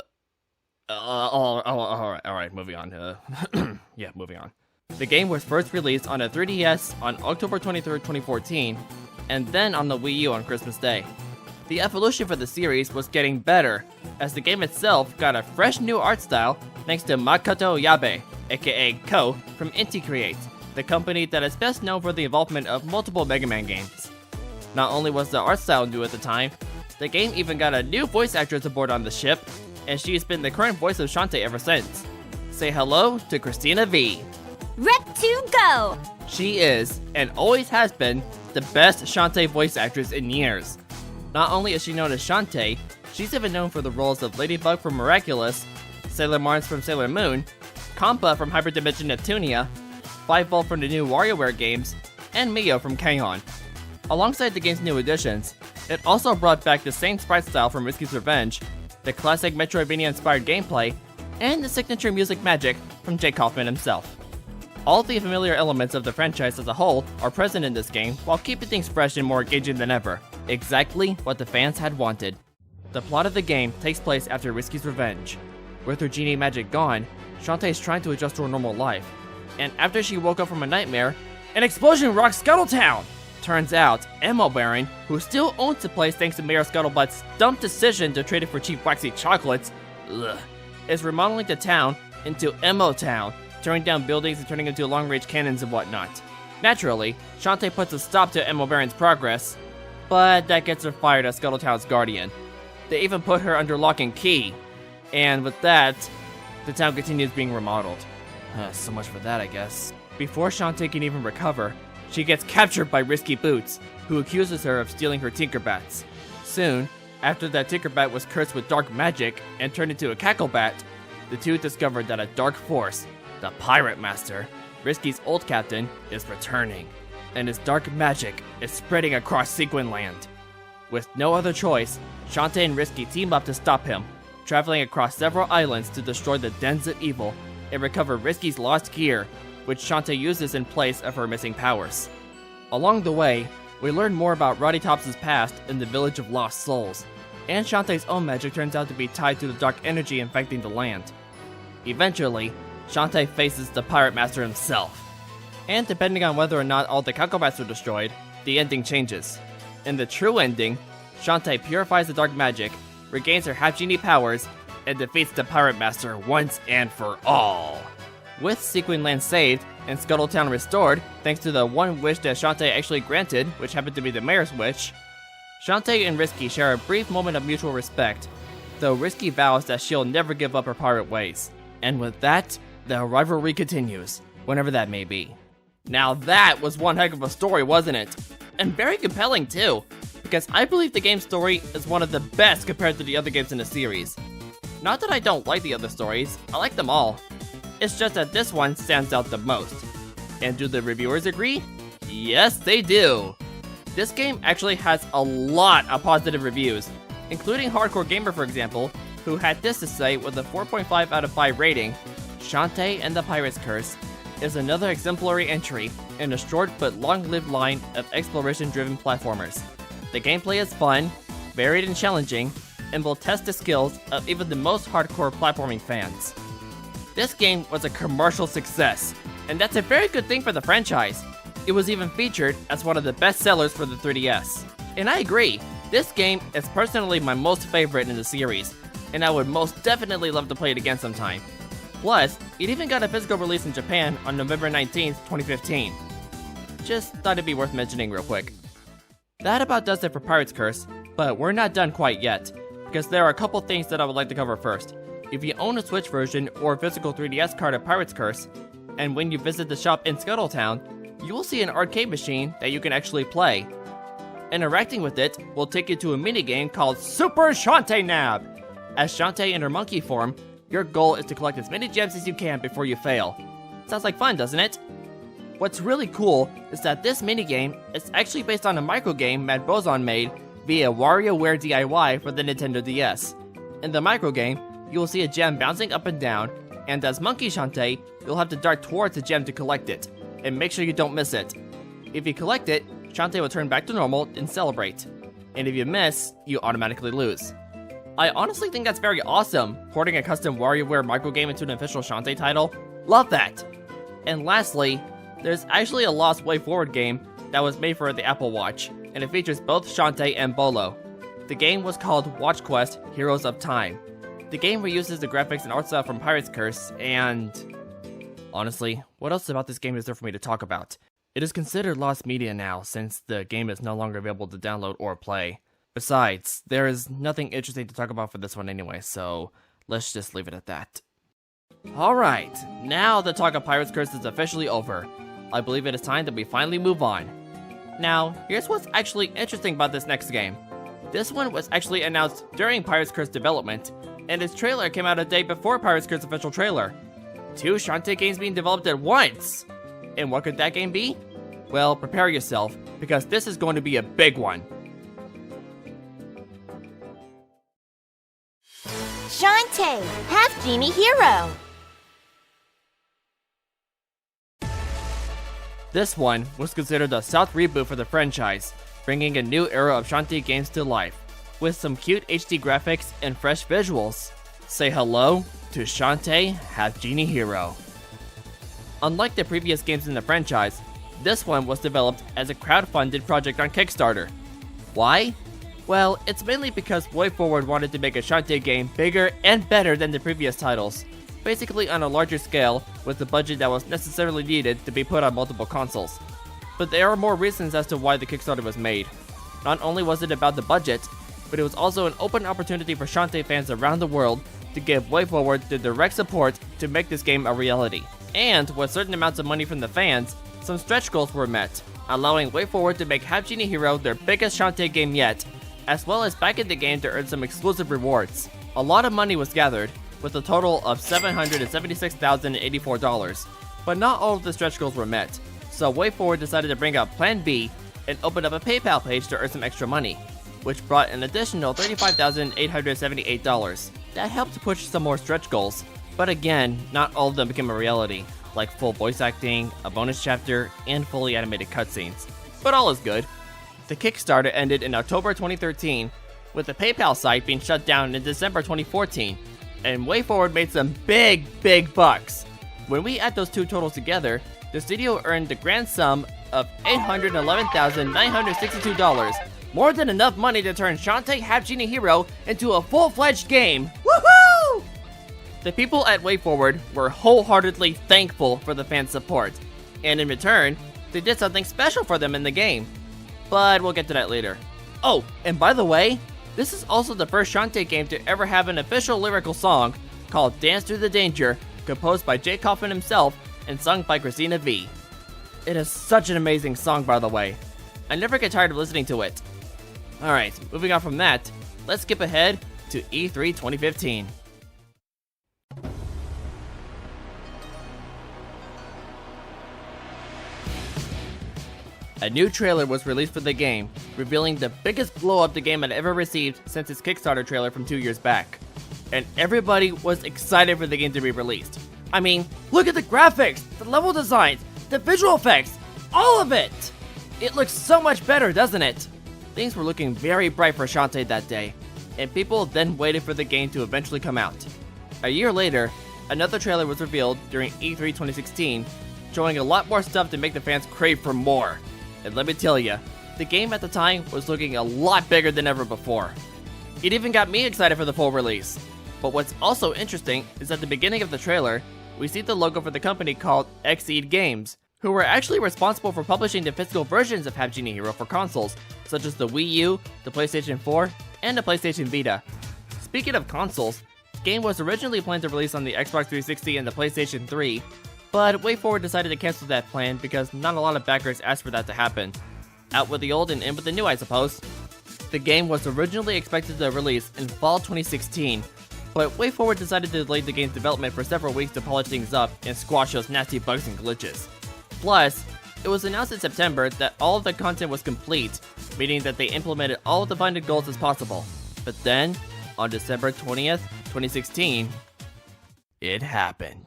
[SPEAKER 2] moving on. Moving on. The game was first released on a 3DS on October 23rd, 2014, and then on the Wii U on Christmas Day. The evolution for the series was getting better, as the game itself got a fresh new art style thanks to Makoto Yabe, aka Ko, from Inti Create, the company that is best known for the involvement of multiple Mega Man games. Not only was the art style new at the time, the game even got a new voice actress aboard on the ship, and she's been the current voice of Shantae ever since. Say hello to Christina V.
[SPEAKER 1] Rep to go!
[SPEAKER 2] She is, and always has been, the best Shantae voice actress in years. Not only is she known as Shantae, she's even known for the roles of Ladybug from Miraculous, Sailor Mars from Sailor Moon, Kampa from Hyperdimension Neptunia, 5-Volt from the new WarioWare games, and Mio from K-On! Alongside the game's new additions, it also brought back the same sprite style from Risky's Revenge, the classic Metroidvania-inspired gameplay, and the signature music magic from Jake Kaufman himself. All the familiar elements of the franchise as a whole are present in this game while keeping things fresh and more engaging than ever. Exactly what the fans had wanted. The plot of the game takes place after Risky's Revenge. With her genie magic gone, Shantae is trying to adjust to her normal life. And after she woke up from a nightmare, an explosion rocks Scuttletown! Turns out, Emo Baron, who still owns the place thanks to Mayor Scuttlebutt's dumb decision to trade it for cheap waxy chocolates, is remodeling the town into Emo Town, tearing down buildings and turning into long-range cannons and whatnot. Naturally, Shantae puts a stop to Emo Baron's progress, but that gets her fired as Scuttletown's guardian. They even put her under lock and key, and with that, the town continues being remodeled. So much for that, I guess. Before Shantae can even recover, she gets captured by Risky Boots, who accuses her of stealing her Tinkerbats. Soon, after that Tinkerbat was cursed with dark magic and turned into a Cacklebat, the two discovered that a dark force, the Pirate Master, Risky's old captain, is returning, and his dark magic is spreading across Sequin land. With no other choice, Shantae and Risky team up to stop him, traveling across several islands to destroy the dens of evil and recover Risky's lost gear, which Shantae uses in place of her missing powers. Along the way, we learn more about Roddy Tops' past in the Village of Lost Souls, and Shantae's own magic turns out to be tied to the dark energy infecting the land. Eventually, Shantae faces the Pirate Master himself, and depending on whether or not all the Cacobats are destroyed, the ending changes. In the true ending, Shantae purifies the dark magic, regains her Half-Genie powers, and defeats the Pirate Master once and for all. With Sequin Land saved and Scuttletown restored, thanks to the one wish that Shantae actually granted, which happened to be the mayor's wish, Shantae and Risky share a brief moment of mutual respect, though Risky vows that she'll never give up her pirate ways. And with that, the rivalry continues, whenever that may be. Now that was one heck of a story, wasn't it? And very compelling too, because I believe the game's story is one of the best compared to the other games in the series. Not that I don't like the other stories, I like them all. It's just that this one stands out the most. And do the reviewers agree? Yes, they do! This game actually has a lot of positive reviews, including Hardcore Gamer, for example, who had this to say with a 4.5 out of 5 rating: Shantae and the Pirate's Curse is another exemplary entry in a short but long-lived line of exploration-driven platformers. The gameplay is fun, varied and challenging, and will test the skills of even the most hardcore platforming fans. This game was a commercial success, and that's a very good thing for the franchise. It was even featured as one of the best sellers for the 3DS. And I agree, this game is personally my most favorite in the series, and I would most definitely love to play it again sometime. Plus, it even got a physical release in Japan on November 19th, 2015. Just thought it'd be worth mentioning real quick. That about does it for Pirate's Curse, but we're not done quite yet, because there are a couple things that I would like to cover first. If you own a Switch version or a physical 3DS card of Pirate's Curse, and when you visit the shop in Scuttletown, you will see an arcade machine that you can actually play. Interacting with it will take you to a minigame called Super Shantae Nab. As Shantae in her monkey form, your goal is to collect as many gems as you can before you fail. Sounds like fun, doesn't it? What's really cool is that this minigame is actually based on a microgame Matt Bozon made via WarioWare DIY for the Nintendo DS. In the microgame, you will see a gem bouncing up and down, and as Monkey Shantae, you'll have to dart towards the gem to collect it, and make sure you don't miss it. If you collect it, Shantae will turn back to normal and celebrate, and if you miss, you automatically lose. I honestly think that's very awesome, porting a custom WarioWare microgame into an official Shantae title. Love that! And lastly, there's actually a Lost Way Forward game that was made for the Apple Watch, and it features both Shantae and Bolo. The game was called Watch Quest: Heroes of Time. The game reuses the graphics and art style from Pirate's Curse, and honestly, what else about this game is there for me to talk about? It is considered lost media now, since the game is no longer available to download or play. Besides, there is nothing interesting to talk about for this one anyway, so let's just leave it at that. Alright, now the talk of Pirate's Curse is officially over. I believe it is time that we finally move on. Now, here's what's actually interesting about this next game. This one was actually announced during Pirate's Curse development, and its trailer came out a day before Pirate's Curse official trailer. 2 Shantae games being developed at once! And what could that game be? Well, prepare yourself, because this is going to be a big one.
[SPEAKER 1] Shantae, Half-Genie hero.
[SPEAKER 2] This one was considered a soft reboot for the franchise, bringing a new era of Shantae games to life, with some cute HD graphics and fresh visuals. Say hello to Shantae, Half-Genie hero. Unlike the previous games in the franchise, this one was developed as a crowdfunded project on Kickstarter. Why? Well, it's mainly because WayForward wanted to make a Shantae game bigger and better than the previous titles, basically on a larger scale with the budget that was necessarily needed to be put on multiple consoles. But there are more reasons as to why the Kickstarter was made. Not only was it about the budget, but it was also an open opportunity for Shantae fans around the world to give WayForward the direct support to make this game a reality. And with certain amounts of money from the fans, some stretch goals were met, allowing WayForward to make Half-Genie Hero their biggest Shantae game yet, as well as back in the game to earn some exclusive rewards. A lot of money was gathered, with a total of $776,084, but not all of the stretch goals were met, so WayForward decided to bring out Plan B and open up a PayPal page to earn some extra money, which brought an additional $35,878. That helped push some more stretch goals, but again, not all of them became a reality, like full voice acting, a bonus chapter, and fully animated cutscenes. But all is good. The Kickstarter ended in October 2013, with the PayPal site being shut down in December 2014, and WayForward made some big bucks. When we add those two totals together, the studio earned the grand sum of $811,962, more than enough money to turn Shantae Half-Genie Hero into a full-fledged game. Woohoo! The people at WayForward were wholeheartedly thankful for the fans' support, and in return, they did something special for them in the game. But we'll get to that later. Oh, and by the way, this is also the first Shantae game to ever have an official lyrical song called Dance Through the Danger, composed by Jay Kaufman himself and sung by Christina V. It is such an amazing song, by the way. I never get tired of listening to it. Alright, moving on from that, let's skip ahead to E3 2015. A new trailer was released for the game, revealing the biggest blow-up the game had ever received since its Kickstarter trailer from 2 years back. And everybody was excited for the game to be released. I mean, look at the graphics, the level designs, the visual effects, all of it! It looks so much better, doesn't it? Things were looking very bright for Shantae that day, and people then waited for the game to eventually come out. A year later, another trailer was revealed during E3 2016, showing a lot more stuff to make the fans crave for more. And let me tell ya, the game at the time was looking a lot bigger than ever before. It even got me excited for the full release. But what's also interesting is at the beginning of the trailer, we see the logo for the company called Xseed Games, who were actually responsible for publishing the physical versions of Half-Genie Hero for consoles, such as the Wii U, the PlayStation 4, and the PlayStation Vita. Speaking of consoles, the game was originally planned to release on the Xbox 360 and the PlayStation 3, but WayForward decided to cancel that plan because not a lot of backers asked for that to happen. Out with the old and in with the new, I suppose. The game was originally expected to release in fall 2016, but WayForward decided to delay the game's development for several weeks to polish things up and squash those nasty bugs and glitches. Plus, it was announced in September that all of the content was complete, meaning that they implemented all of the funded goals as possible. But then, on December 20th, 2016, it happened.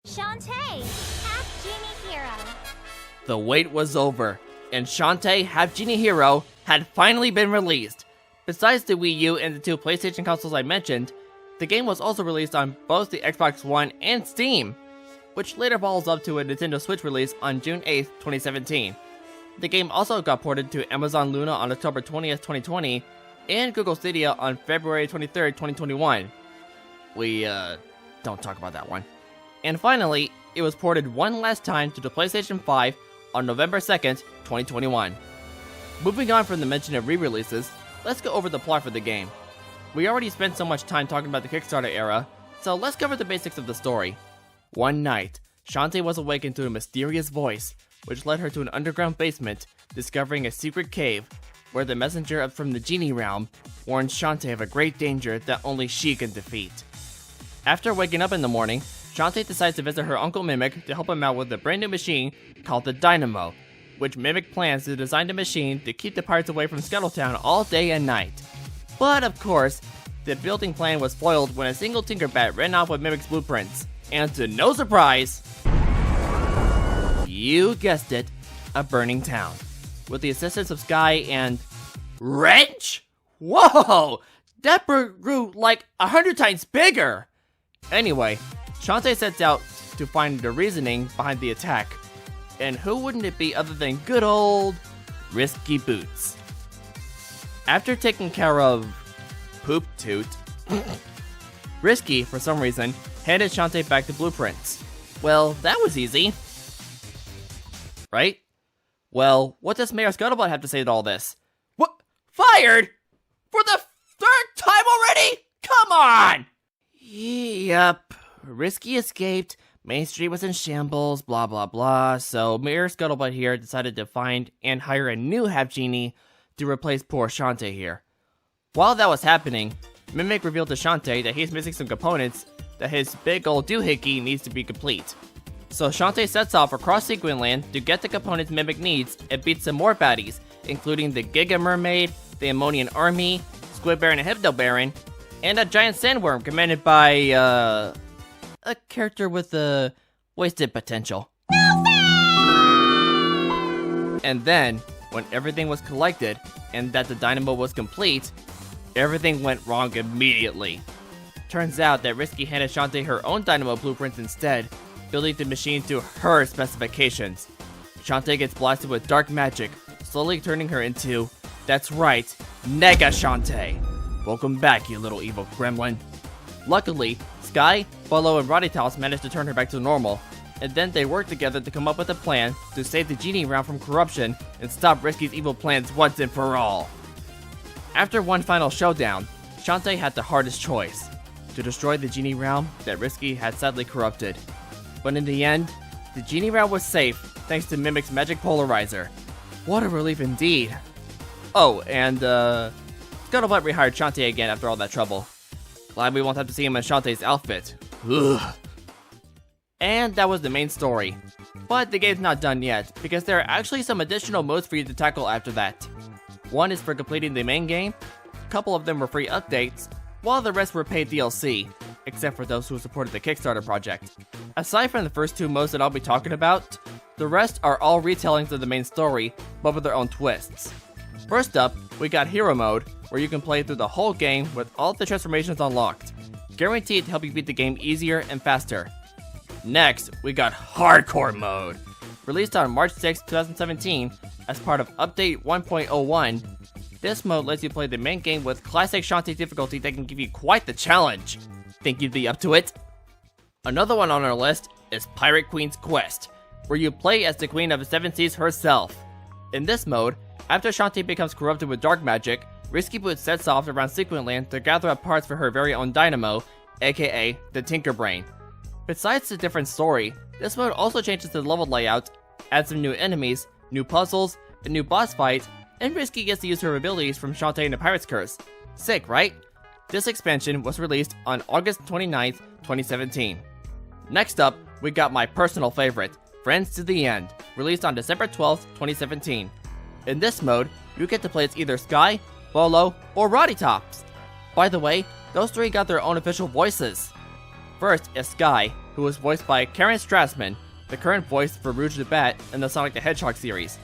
[SPEAKER 1] Shantae, Half-Genie Hero.
[SPEAKER 2] The wait was over, and Shantae, Half-Genie Hero had finally been released. Besides the Wii U and the two PlayStation consoles I mentioned, the game was also released on both the Xbox One and Steam, which later follows up to a Nintendo Switch release on June 8th, 2017. The game also got ported to Amazon Luna on October 20th, 2020, and Google Stadia on February 23rd, 2021. We, don't talk about that one. And finally, it was ported one last time to the PlayStation 5 on November 2nd, 2021. Moving on from the mention of re-releases, let's go over the plot for the game. We already spent so much time talking about the Kickstarter era, so let's cover the basics of the story. One night, Shantae was awakened to a mysterious voice, which led her to an underground basement, discovering a secret cave, where the messenger from the Genie realm warns Shantae of a great danger that only she can defeat. After waking up in the morning, Shantae decides to visit her Uncle Mimic to help him out with a brand new machine called the Dynamo, which Mimic plans to design the machine to keep the pirates away from Scuttletown all day and night. But of course, the building plan was foiled when a single Tinkerbat ran off with Mimic's blueprints. And to no surprise, you guessed it, a burning town. With the assistance of Sky and Wrench? Whoa! That grew like 100 times bigger! Anyway, Shantae sets out to find the reasoning behind the attack. And who wouldn't it be other than good old Risky Boots? After taking care of Poop Toot, Risky, for some reason, handed Shantae back the blueprints. Well, that was easy. Right? Well, what does Mayor Scuttlebutt have to say to all this? What? Fired? For the third time already? Come on! Yep. Risky escaped, Main Street was in shambles, blah blah blah, so Mayor Scuttlebutt here decided to find and hire a new Half-Genie to replace poor Shantae here. While that was happening, Mimic revealed to Shantae that he's missing some components that his big ol' doohickey needs to be complete. So Shantae sets off across Sequin Land to get the components Mimic needs and beat some more baddies, including the Giga Mermaid, the Ammonian Army, Squid Baron and Hypno Baron, and a giant sandworm commanded by, a character with wasted potential. And then, when everything was collected and that the Dynamo was complete, everything went wrong immediately. Turns out that Risky handed Shantae her own Dynamo blueprints instead, building the machine to her specifications. Shantae gets blasted with dark magic, slowly turning her into, that's right, Nega Shantae. Welcome back, you little evil gremlin. Luckily, Sky, Bolo, and Roddytails managed to turn her back to normal, and then they worked together to come up with a plan to save the Genie realm from corruption and stop Risky's evil plans once and for all. After one final showdown, Shantae had the hardest choice, to destroy the Genie realm that Risky had sadly corrupted. But in the end, the Genie realm was safe thanks to Mimic's magic polarizer. What a relief indeed. Oh, and Scuttlebutt rehired Shantae again after all that trouble. Glad we won't have to see him in Shantae's outfit. Ugh. And that was the main story. But the game's not done yet, because there are actually some additional modes for you to tackle after that. One is for completing the main game, a couple of them were free updates, while the rest were paid DLC, except for those who supported the Kickstarter project. Aside from the first two modes that I'll be talking about, the rest are all retellings of the main story, but with their own twists. First up, we got Hero Mode, where you can play through the whole game with all the transformations unlocked, guaranteed to help you beat the game easier and faster. Next, we got Hardcore Mode. Released on March 6, 2017, as part of Update 1.01, this mode lets you play the main game with classic Shantae difficulty that can give you quite the challenge. Think you'd be up to it? Another one on our list is Pirate Queen's Quest, where you play as the Queen of the Seven Seas herself. In this mode, after Shantae becomes corrupted with dark magic, Risky Boots sets off around Sequin Land to gather up parts for her very own Dynamo, aka the Tinker Brain. Besides the different story, this mode also changes the level layout, adds some new enemies, new puzzles, a new boss fight, and Risky gets to use her abilities from Shantae and the Pirate's Curse. Sick, right? This expansion was released on August 29th, 2017. Next up, we got my personal favorite, Friends to the End, released on December 12th, 2017. In this mode, you get to play as either Sky, Bolo, or Roddy Tops. By the way, those three got their own official voices. First is Sky, who was voiced by Karen Strassman, the current voice for Rouge the Bat in the Sonic the Hedgehog series.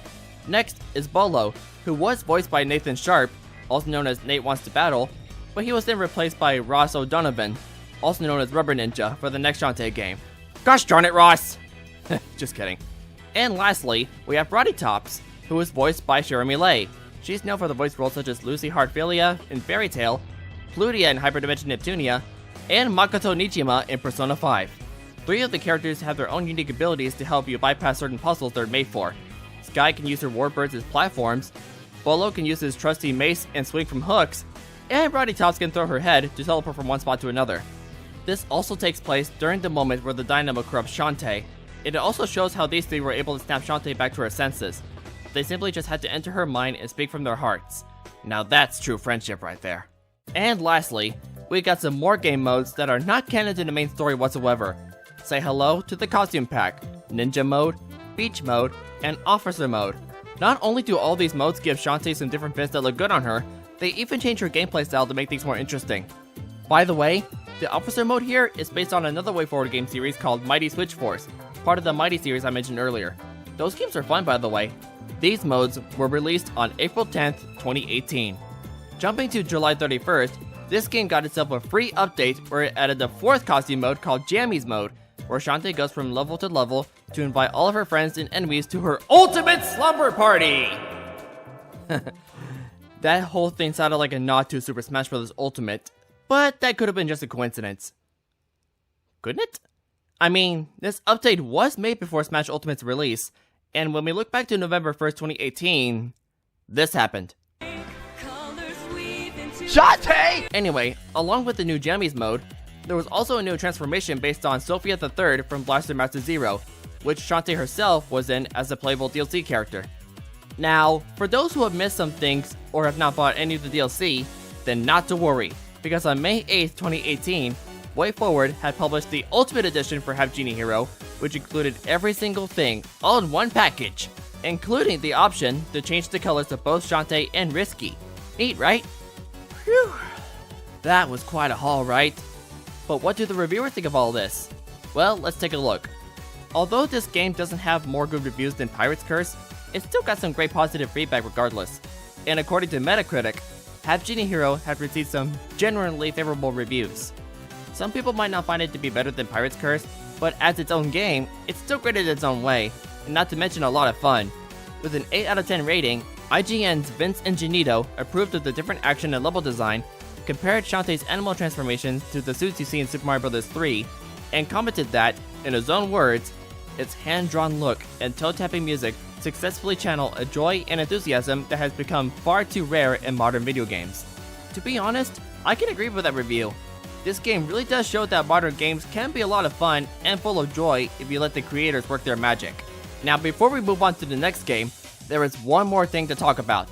[SPEAKER 2] Next is Bolo, who was voiced by Nathan Sharp, also known as Nate Wants to Battle, but he was then replaced by Ross O'Donovan, also known as Rubber Ninja, for the next Shantae game. Gosh darn it, Ross! Just kidding. And lastly, we have Roddy Tops, who is voiced by Jeremy Lay. She's known for the voice roles such as Lucy Heartfilia in Fairy Tail, Plutia in Hyperdimension Neptunia, and Makoto Nijima in Persona 5. Three of the characters have their own unique abilities to help you bypass certain puzzles they're made for. Sky can use her warbirds as platforms, Bolo can use his trusty mace and swing from hooks, and Roddy Tops can throw her head to teleport from one spot to another. This also takes place during the moment where the dynamo corrupts Shantae. It also shows how these three were able to snap Shantae back to her senses. They simply just had to enter her mind and speak from their hearts. Now that's true friendship right there. And lastly, we got some more game modes that are not canon to the main story whatsoever. Say hello to the Costume Pack, Ninja Mode, Beach Mode, and Officer Mode. Not only do all these modes give Shantae some different fits that look good on her, they even change her gameplay style to make things more interesting. By the way, the Officer Mode here is based on another WayForward game series called Mighty Switch Force, part of the Mighty series I mentioned earlier. Those games are fun, by the way. These modes were released on April 10th, 2018. Jumping to July 31st, this game got itself a free update where it added the fourth costume mode called Jammies Mode, where Shantae goes from level to level to invite all of her friends and enemies to her ultimate slumber party! That whole thing sounded like a nod to Super Smash Bros. Ultimate, but that could have been just a coincidence. Couldn't it? I mean, this update was made before Smash Ultimate's release, and when we look back to November 1st, 2018, this happened.
[SPEAKER 4] Shantae!
[SPEAKER 2] Anyway, along with the new Jammies mode, there was also a new transformation based on Sophia the Third from Blaster Master Zero, which Shantae herself was in as a playable DLC character. Now, for those who have missed some things or have not bought any of the DLC, then not to worry, because on May 8th, 2018, WayForward had published the Ultimate Edition for Half-Genie Hero, which included every single thing, all in one package, including the option to change the colors of both Shantae and Risky. Neat, right? Phew. That was quite a haul, right? But what do the reviewers think of all this? Well, let's take a look. Although this game doesn't have more good reviews than Pirate's Curse, it still got some great positive feedback regardless. And according to Metacritic, Half-Genie Hero has received some genuinely favorable reviews. Some people might not find it to be better than Pirate's Curse, but as its own game, it's still great in its own way, and not to mention a lot of fun. With an 8 out of 10 rating, IGN's Vince Ingenito approved of the different action and level design, compared Shantae's animal transformations to the suits you see in Super Mario Bros. 3, and commented that, in his own words, its hand-drawn look and toe-tapping music successfully channel a joy and enthusiasm that has become far too rare in modern video games. To be honest, I can agree with that review. This game really does show that modern games can be a lot of fun and full of joy if you let the creators work their magic. Now before we move on to the next game, there is one more thing to talk about.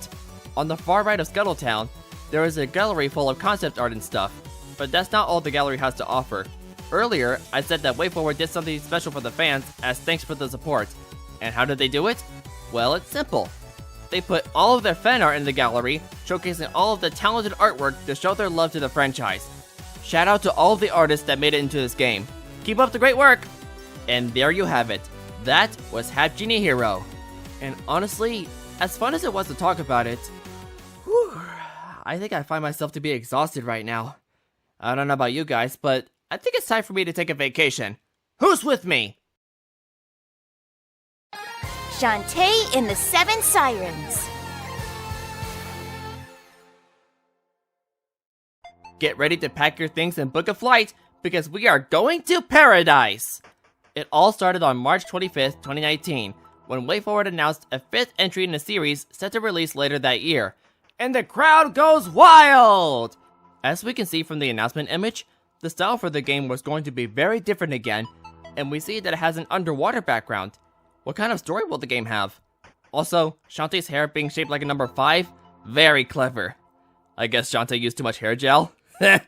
[SPEAKER 2] On the far right of Scuttletown, there is a gallery full of concept art and stuff, but that's not all the gallery has to offer. Earlier, I said that WayForward did something special for the fans as thanks for the support. And how did they do it? Well, it's simple. They put all of their fan art in the gallery, showcasing all of the talented artwork to show their love to the franchise. Shout out to all of the artists that made it into this game. Keep up the great work! And there you have it. That was Half-Genie Hero. And honestly, as fun as it was to talk about it, I think I find myself to be exhausted right now. I don't know about you guys, but I think it's time for me to take a vacation. Who's with me?
[SPEAKER 1] Shantae in the 7 Sirens.
[SPEAKER 2] Get ready to pack your things and book a flight, because we are going to paradise! It all started on March 25th, 2019, when WayForward announced a 5th entry in a series set to release later that year. And the crowd goes wild! As we can see from the announcement image, the style for the game was going to be very different again, and we see that it has an underwater background. What kind of story will the game have? Also, Shantae's hair being shaped like a number 5, very clever. I guess Shantae used too much hair gel? The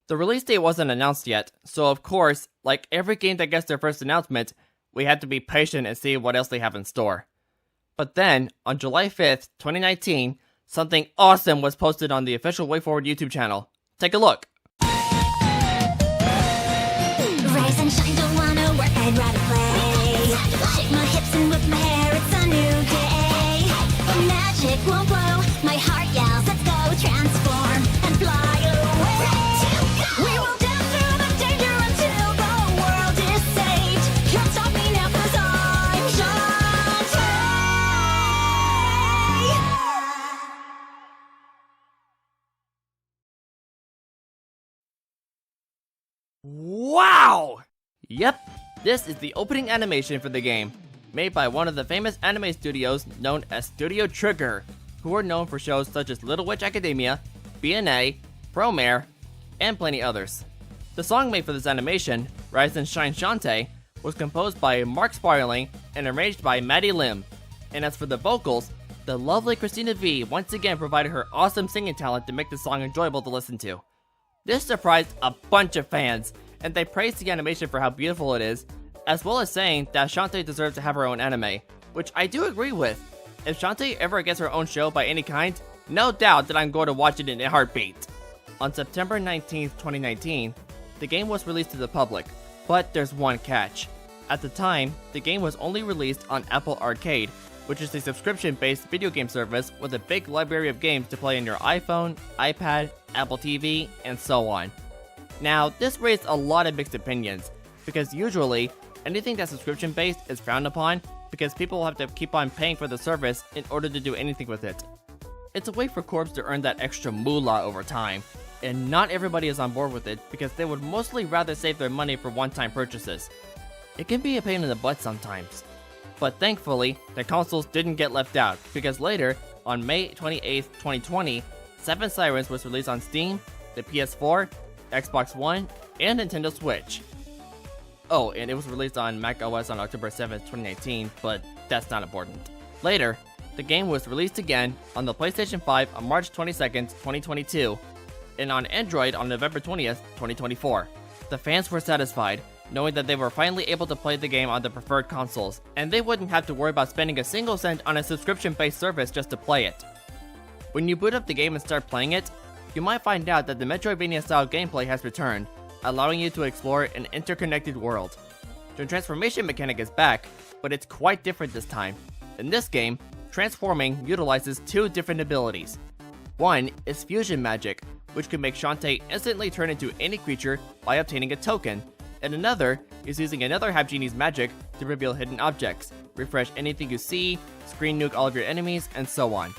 [SPEAKER 2] release date wasn't announced yet, so of course, like every game that gets their first announcement, we had to be patient and see what else they have in store. But then, on July 5th, 2019, something awesome was posted on the official WayForward YouTube channel. Take a look.
[SPEAKER 5] Rise and shine, don't wanna work, I'd rather play. Shake my hips and whip my hair, it's a new day. The magic won't blow, my heart yells, let's go transform and fly away. We will dance through the danger until the world is saved. Can't stop me now 'cause I'm Shantae.
[SPEAKER 2] Wow! Yep, this is the opening animation for the game, made by one of the famous anime studios known as Studio Trigger, who are known for shows such as Little Witch Academia, BNA, Promare, and plenty others. The song made for this animation, Rise and Shine Shantae, was composed by Mark Sparling and arranged by Maddie Lim. And as for the vocals, the lovely Christina V once again provided her awesome singing talent to make the song enjoyable to listen to. This surprised a bunch of fans, and they praised the animation for how beautiful it is, as well as saying that Shantae deserves to have her own anime, which I do agree with. If Shantae ever gets her own show by any kind, no doubt that I'm going to watch it in a heartbeat. On September 19th, 2019, the game was released to the public, but there's one catch. At the time, the game was only released on Apple Arcade, which is a subscription-based video game service with a big library of games to play on your iPhone, iPad, Apple TV, and so on. Now, this raised a lot of mixed opinions, because usually, anything that's subscription-based is frowned upon because people will have to keep on paying for the service in order to do anything with it. It's a way for corps to earn that extra moolah over time, and not everybody is on board with it because they would mostly rather save their money for one-time purchases. It can be a pain in the butt sometimes. But thankfully, the consoles didn't get left out, because later, on May 28th, 2020, Sirens was released on Steam, the PS4, Xbox One, and Nintendo Switch. Oh, and it was released on Mac OS on October 7th, 2019, but that's not important. Later, the game was released again on the PlayStation 5 on March 22nd, 2022, and on Android on November 20th, 2024. The fans were satisfied, knowing that they were finally able to play the game on the preferred consoles, and they wouldn't have to worry about spending a single cent on a subscription-based service just to play it. When you boot up the game and start playing it, you might find out that the Metroidvania-style gameplay has returned, allowing you to explore an interconnected world. The transformation mechanic is back, but it's quite different this time. In this game, transforming utilizes two different abilities. One is fusion magic, which can make Shantae instantly turn into any creature by obtaining a token, and another is using another Half-Genie's magic to reveal hidden objects, refresh anything you see, screen nuke all of your enemies, and so on.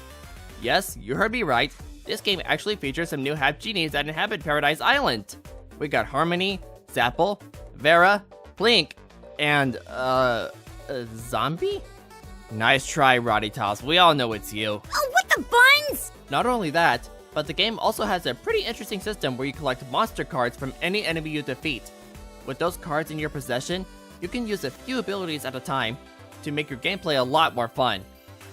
[SPEAKER 2] Yes, you heard me right, this game actually features some new Half-Genies that inhabit Paradise Island. We got Harmony, Zapple, Vera, Blink, and, Zombie? Nice try, Roddy Toss, we all know it's you.
[SPEAKER 5] Oh, what the buns?
[SPEAKER 2] Not only that, but the game also has a pretty interesting system where you collect monster cards from any enemy you defeat. With those cards in your possession, you can use a few abilities at a time to make your gameplay a lot more fun.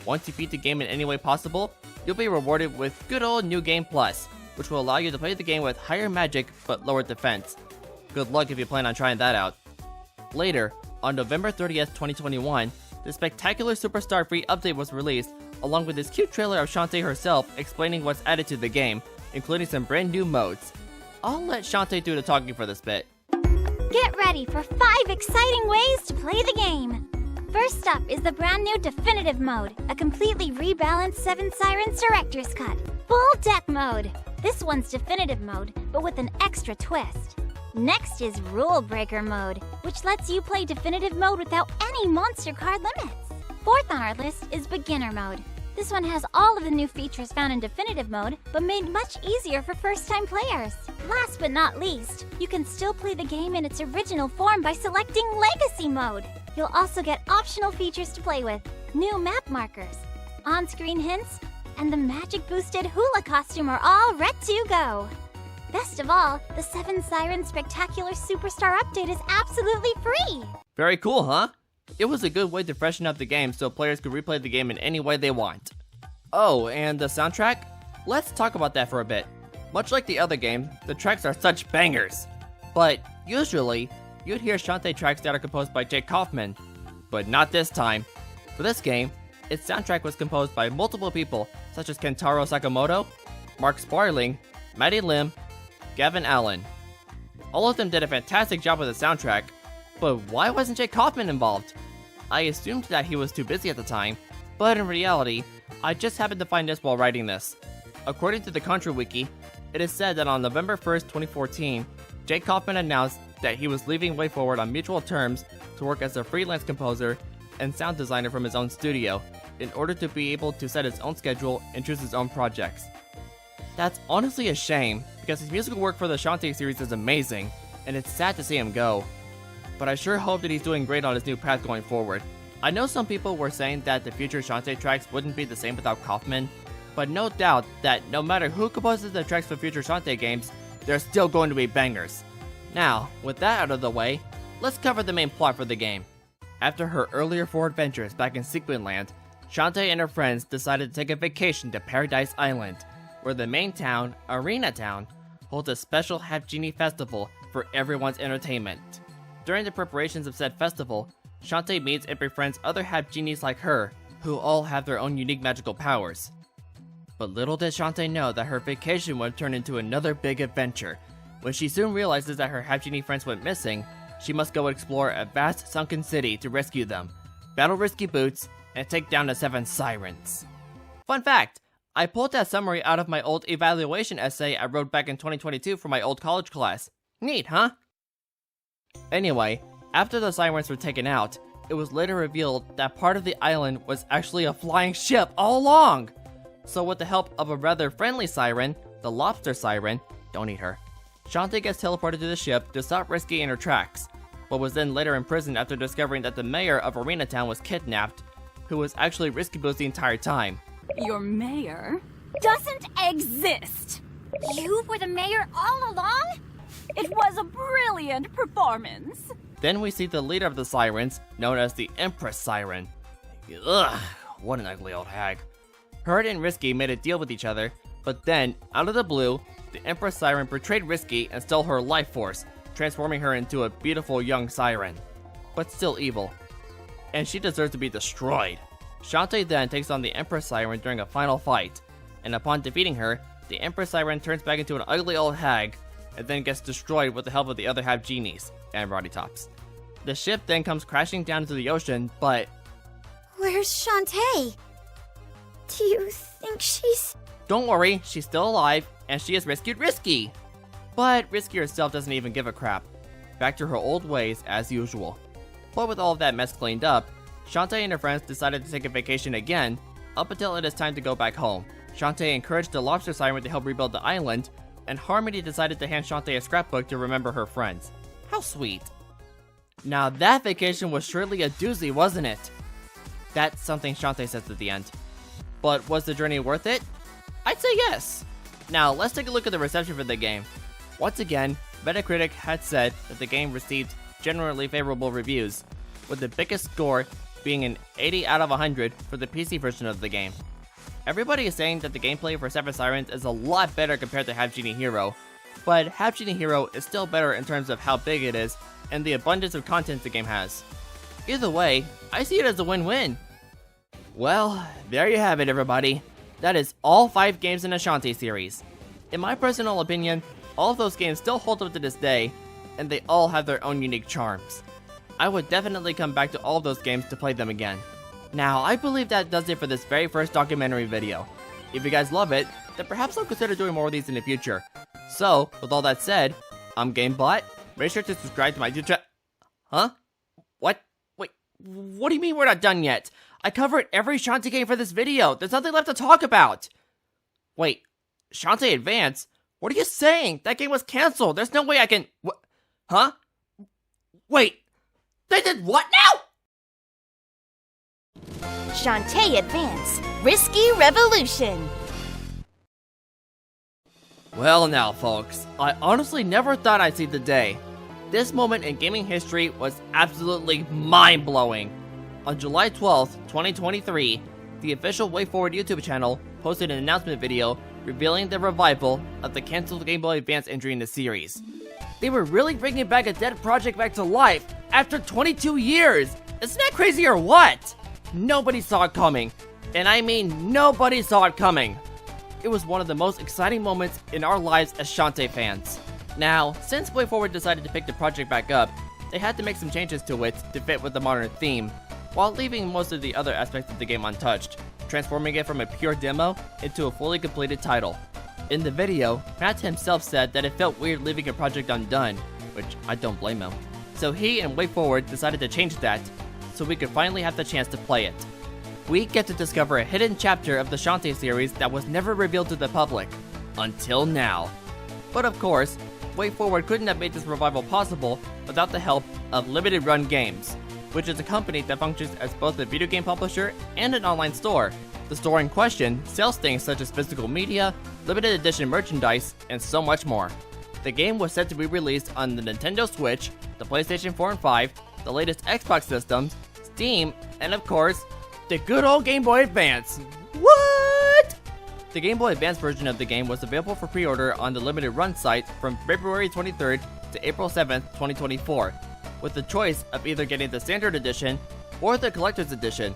[SPEAKER 2] Once you beat the game in any way possible, you'll be rewarded with good old New Game Plus, which will allow you to play the game with higher magic but lower defense. Good luck if you plan on trying that out. Later, on November 30th, 2021, the Spectacular Superstar free update was released, along with this cute trailer of Shantae herself explaining what's added to the game, including some brand new modes. I'll let Shantae do the talking for this bit.
[SPEAKER 5] Get ready for 5 exciting ways to play the game. First up is the brand new Definitive Mode, a completely rebalanced 7 Sirens Director's Cut. Full Deck Mode. This one's Definitive Mode, but with an extra twist. Next is Rule Breaker Mode, which lets you play Definitive Mode without any monster card limits. Fourth on our list is Beginner Mode. This one has all of the new features found in Definitive Mode, but made much easier for first-time players. Last but not least, you can still play the game in its original form by selecting Legacy Mode. You'll also get optional features to play with, new map markers, on-screen hints, and the magic-boosted hula costume are all ready to go. Best of all, the 7 Sirens Spectacular Superstar Update is absolutely free!
[SPEAKER 2] Very cool, huh? It was a good way to freshen up the game so players could replay the game in any way they want. Oh, and the soundtrack? Let's talk about that for a bit. Much like the other game, the tracks are such bangers. But usually, you'd hear Shantae tracks that are composed by Jake Kaufman. But not this time. For this game, its soundtrack was composed by multiple people such as Kentaro Sakamoto, Mark Sparling, Maddie Lim, Gavin Allen. All of them did a fantastic job with the soundtrack, but why wasn't Jake Kaufman involved? I assumed that he was too busy at the time, but in reality, I just happened to find this while writing this. According to the Contra Wiki, it is said that on November 1st, 2014, Jake Kaufman announced that he was leaving WayForward on mutual terms to work as a freelance composer and sound designer from his own studio, in order to be able to set his own schedule and choose his own projects. That's honestly a shame, because his musical work for the Shantae series is amazing, and it's sad to see him go. But I sure hope that he's doing great on his new path going forward. I know some people were saying that the future Shantae tracks wouldn't be the same without Kaufman, but no doubt that no matter who composes the tracks for future Shantae games, they're still going to be bangers. Now, with that out of the way, let's cover the main plot for the game. After her earlier 4 adventures back in Sequin land, Shantae and her friends decided to take a vacation to Paradise Island, where the main town, Arena Town, holds a special Half-Genie festival for everyone's entertainment. During the preparations of said festival, Shantae meets and befriends other Half-Genies like her, who all have their own unique magical powers. But little did Shantae know that her vacation would turn into another big adventure. When she soon realizes that her Half-Genie friends went missing, she must go explore a vast sunken city to rescue them, battle risky boots, and take down the 7 Sirens. Fun fact! I pulled that summary out of my old evaluation essay I wrote back in 2022 for my old college class. Neat, huh? Anyway, after the Sirens were taken out, it was later revealed that part of the island was actually a flying ship all along! So with the help of a rather friendly siren, the Lobster Siren, don't eat her, Shantae gets teleported to the ship to stop Risky in her tracks, but was then later imprisoned after discovering that the mayor of Arena Town was kidnapped, who was actually Risky Boots the entire time.
[SPEAKER 6] Your mayor doesn't exist!
[SPEAKER 5] You were the mayor all along?
[SPEAKER 6] It was a brilliant performance!
[SPEAKER 2] Then we see the leader of the Sirens, known as the Empress Siren. Ugh, what an ugly old hag. Her and Risky made a deal with each other, but then, out of the blue, the Empress Siren betrayed Risky and stole her life force, transforming her into a beautiful young siren. But still evil. And she deserves to be destroyed. Shantae then takes on the Empress Siren during a final fight, and upon defeating her, the Empress Siren turns back into an ugly old hag, and then gets destroyed with the help of the other Half-Genies and Roddy Tops. The ship then comes crashing down into the ocean, but...
[SPEAKER 5] Where's Shantae? Do you think she's...
[SPEAKER 2] Don't worry, she's still alive, and she has rescued Risky! But Risky herself doesn't even give a crap. Back to her old ways as usual. But with all of that mess cleaned up, Shantae and her friends decided to take a vacation again, up until it is time to go back home. Shantae encouraged the Lobster Siren to help rebuild the island, and Harmony decided to hand Shantae a scrapbook to remember her friends. How sweet. Now that vacation was surely a doozy, wasn't it? That's something Shantae says at the end. But was the journey worth it? I'd say yes. Now let's take a look at the reception for the game. Once again, Metacritic had said that the game received generally favorable reviews, with the biggest score being an 80 out of 100 for the PC version of the game. Everybody is saying that the gameplay for 7 Sirens is a lot better compared to Half-Genie Hero, but Half-Genie Hero is still better in terms of how big it is and the abundance of content the game has. Either way, I see it as a win-win. Well, there you have it everybody. That is all 5 games in the Shantae series. In my personal opinion, all of those games still hold up to this day, and they all have their own unique charms. I would definitely come back to all of those games to play them again. Now, I believe that does it for this very first documentary video. If you guys love it, then perhaps I'll consider doing more of these in the future. So, with all that said, I'm GameBot. Make sure to subscribe to my YouTube channel. Huh? What? Wait, what do you mean we're not done yet? I covered every Shantae game for this video. There's nothing left to talk about. Wait, Shantae Advance? What are you saying? That game was canceled. There's no way I can... What? Huh? Wait, they did what now?
[SPEAKER 1] Shantae Advance, Risky Revolution.
[SPEAKER 2] Well now folks, I honestly never thought I'd see the day. This moment in gaming history was absolutely mind-blowing. On July 12th, 2023, the official WayForward YouTube channel posted an announcement video revealing the revival of the cancelled Game Boy Advance entry in the series. They were really bringing back a dead project back to life after 22 years! Isn't that crazy or what? Nobody saw it coming. And I mean nobody saw it coming. It was one of the most exciting moments in our lives as Shantae fans. Now, since WayForward decided to pick the project back up, they had to make some changes to it to fit with the modern theme, while leaving most of the other aspects of the game untouched, transforming it from a pure demo into a fully completed title. In the video, Matt himself said that it felt weird leaving a project undone, which I don't blame him. So he and WayForward decided to change that, so we could finally have the chance to play it. We get to discover a hidden chapter of the Shantae series that was never revealed to the public, until now. But of course, WayForward couldn't have made this revival possible without the help of Limited Run Games, which is a company that functions as both a video game publisher and an online store. The store in question sells things such as physical media, limited edition merchandise, and so much more. The game was set to be released on the Nintendo Switch, the PlayStation 4 and 5, the latest Xbox systems, Steam, and of course, the good old Game Boy Advance. What? The Game Boy Advance version of the game was available for pre-order on the Limited Run site from February 23rd to April 7th, 2024, with the choice of either getting the Standard Edition or the Collector's Edition.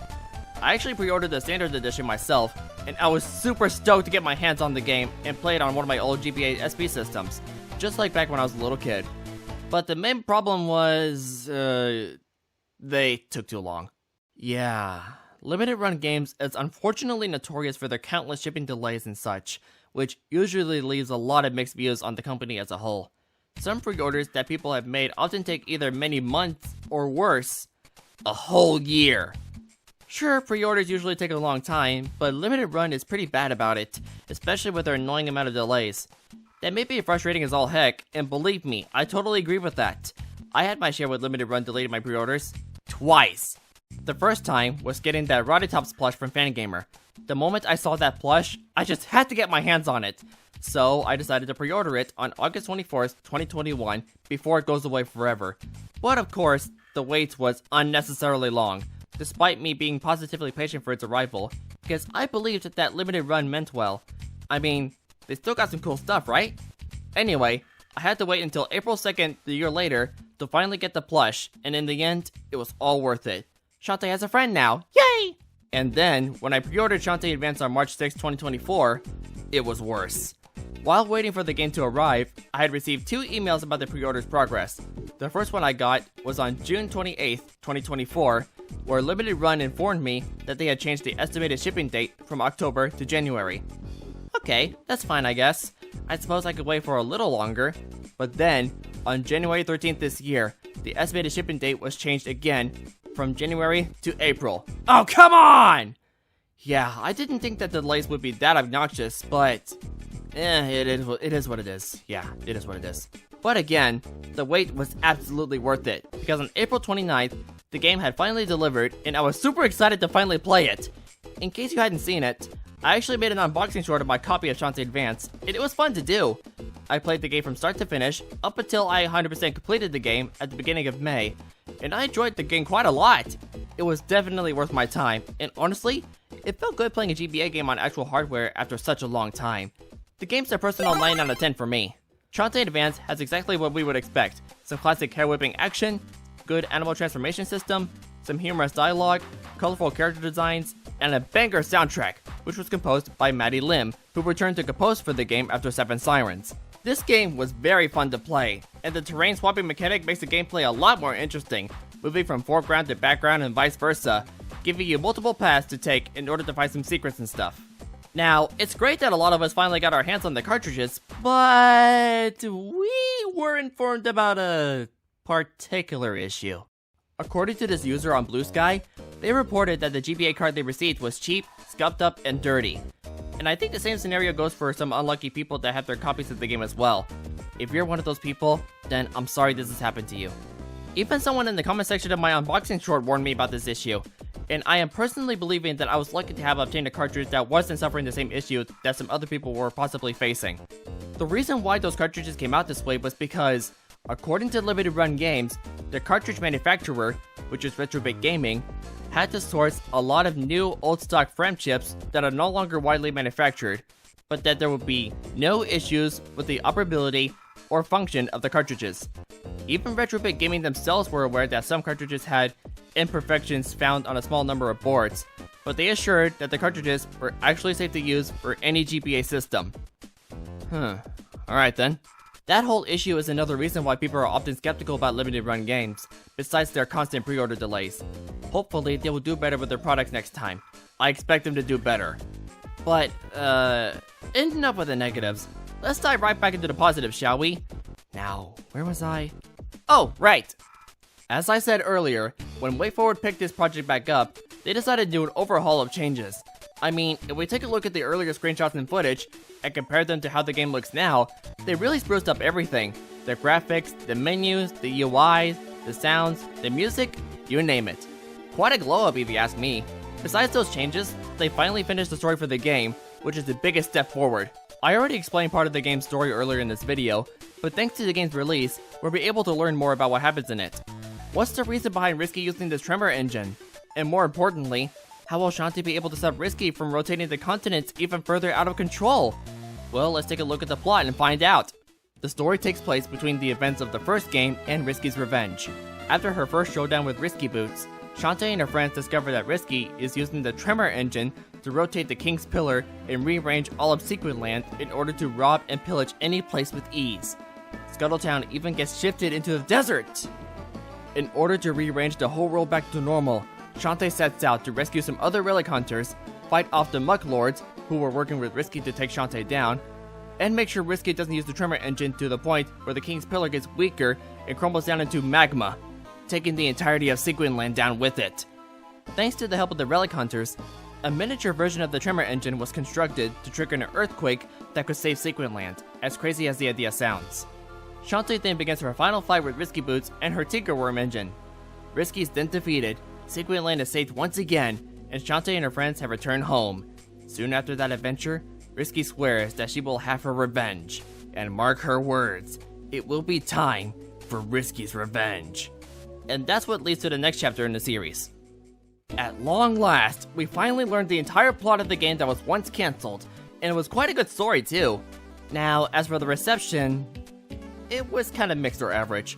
[SPEAKER 2] I actually pre-ordered the Standard Edition myself, and I was super stoked to get my hands on the game and play it on one of my old GBA SP systems, just like back when I was a little kid. But the main problem was, they took too long. Yeah, Limited Run Games is unfortunately notorious for their countless shipping delays and such, which usually leaves a lot of mixed views on the company as a whole. Some pre-orders that people have made often take either many months or worse, a whole year. Sure, pre-orders usually take a long time, but Limited Run is pretty bad about it, especially with their annoying amount of delays. That may be frustrating as all heck, and believe me, I totally agree with that. I had my share with Limited Run delaying my pre-orders twice. The first time was getting that Roddy Tops plush from Fangamer. The moment I saw that plush, I just had to get my hands on it. So I decided to pre-order it on August 24th, 2021, before it goes away forever. But of course, the wait was unnecessarily long, despite me being positively patient for its arrival, because I believed that Limited Run meant well. I mean, they still got some cool stuff, right? Anyway, I had to wait until April 2nd, the year later, to finally get the plush, and in the end, it was all worth it. Shantae has a friend now, yay! And then, when I pre-ordered Shantae Advance on March 6, 2024, it was worse. While waiting for the game to arrive, I had received 2 emails about the pre-order's progress. The first one I got was on June 28, 2024, where Limited Run informed me that they had changed the estimated shipping date from October to January. Okay, that's fine I guess. I suppose I could wait for a little longer. But then, on January 13th this year, the estimated shipping date was changed again, from January to April. Oh, come on! Yeah, I didn't think that the delays would be that obnoxious, but it is what it is. Yeah, it is what it is. But again, the wait was absolutely worth it, because on April 29th, the game had finally delivered, and I was super excited to finally play it. In case you hadn't seen it, I actually made an unboxing short of my copy of Shantae Advance, and it was fun to do. I played the game from start to finish, up until I 100% completed the game at the beginning of May, and I enjoyed the game quite a lot. It was definitely worth my time, and honestly, it felt good playing a GBA game on actual hardware after such a long time. The game's a personal 9 out of 10 for me. Shantae Advance has exactly what we would expect: some classic hair-whipping action, good animal transformation system, some humorous dialogue, colorful character designs, and a banger soundtrack, which was composed by Maddie Lim, who returned to compose for the game after 7 Sirens. This game was very fun to play, and the terrain swapping mechanic makes the gameplay a lot more interesting, moving from foreground to background and vice versa, giving you multiple paths to take in order to find some secrets and stuff. Now, it's great that a lot of us finally got our hands on the cartridges, but we were informed about a particular issue. According to this user on Blue Sky, they reported that the GBA card they received was cheap, scuffed up, and dirty. And I think the same scenario goes for some unlucky people that have their copies of the game as well. If you're one of those people, then I'm sorry this has happened to you. Even someone in the comment section of my unboxing short warned me about this issue, and I am personally believing that I was lucky to have obtained a cartridge that wasn't suffering the same issue that some other people were possibly facing. The reason why those cartridges came out this way was because, according to Limited Run Games, the cartridge manufacturer, which is Retrobit Gaming, had to source a lot of new old stock frame chips that are no longer widely manufactured, but that there would be no issues with the operability or function of the cartridges. Even Retrobit Gaming themselves were aware that some cartridges had imperfections found on a small number of boards, but they assured that the cartridges were actually safe to use for any GBA system. Alright then. That whole issue is another reason why people are often skeptical about limited run games, besides their constant pre-order delays. Hopefully they will do better with their products next time. I expect them to do better. But, enough with the negatives. Let's dive right back into the positives, shall we? Now, where was I? Oh, right! As I said earlier, when WayForward picked this project back up, they decided to do an overhaul of changes. I mean, if we take a look at the earlier screenshots and footage, and compare them to how the game looks now, they really spruced up everything. The graphics, the menus, the UIs, the sounds, the music, you name it. Quite a glow up if you ask me. Besides those changes, they finally finished the story for the game, which is the biggest step forward. I already explained part of the game's story earlier in this video, but thanks to the game's release, we'll be able to learn more about what happens in it. What's the reason behind Risky using this tremor engine? And more importantly, how will Shantae be able to stop Risky from rotating the continents even further out of control? Well, let's take a look at the plot and find out. The story takes place between the events of the first game and Risky's revenge. After her first showdown with Risky Boots, Shantae and her friends discover that Risky is using the tremor engine to rotate the King's Pillar and rearrange all of Sequin Land in order to rob and pillage any place with ease. Scuttletown even gets shifted into the desert! In order to rearrange the whole world back to normal, Shantae sets out to rescue some other relic hunters, fight off the Muck Lords, who were working with Risky to take Shantae down, and make sure Risky doesn't use the tremor engine to the point where the King's Pillar gets weaker and crumbles down into magma, taking the entirety of Sequin Land down with it. Thanks to the help of the relic hunters, a miniature version of the tremor engine was constructed to trigger an earthquake that could save Sequin Land, as crazy as the idea sounds. Shantae then begins her final fight with Risky Boots and her Tinkerworm engine. Risky's then defeated, Sequin Land is saved once again, and Shantae and her friends have returned home. Soon after that adventure, Risky swears that she will have her revenge. And mark her words, it will be time for Risky's revenge. And that's what leads to the next chapter in the series. At long last, we finally learned the entire plot of the game that was once cancelled, and it was quite a good story too. Now, as for the reception, it was kinda mixed or average.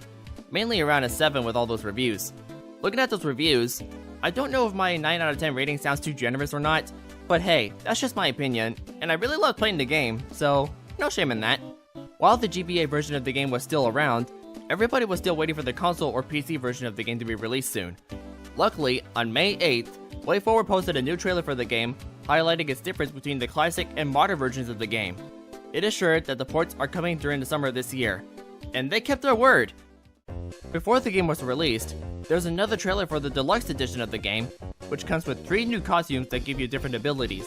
[SPEAKER 2] Mainly around a 7 with all those reviews. Looking at those reviews, I don't know if my 9 out of 10 rating sounds too generous or not, but hey, that's just my opinion, and I really love playing the game, so no shame in that. While the GBA version of the game was still around, everybody was still waiting for the console or PC version of the game to be released soon. Luckily, on May 8th, WayForward posted a new trailer for the game, highlighting its difference between the classic and modern versions of the game. It assured that the ports are coming during the summer of this year, and they kept their word. Before the game was released, there's another trailer for the deluxe edition of the game, which comes with 3 new costumes that give you different abilities.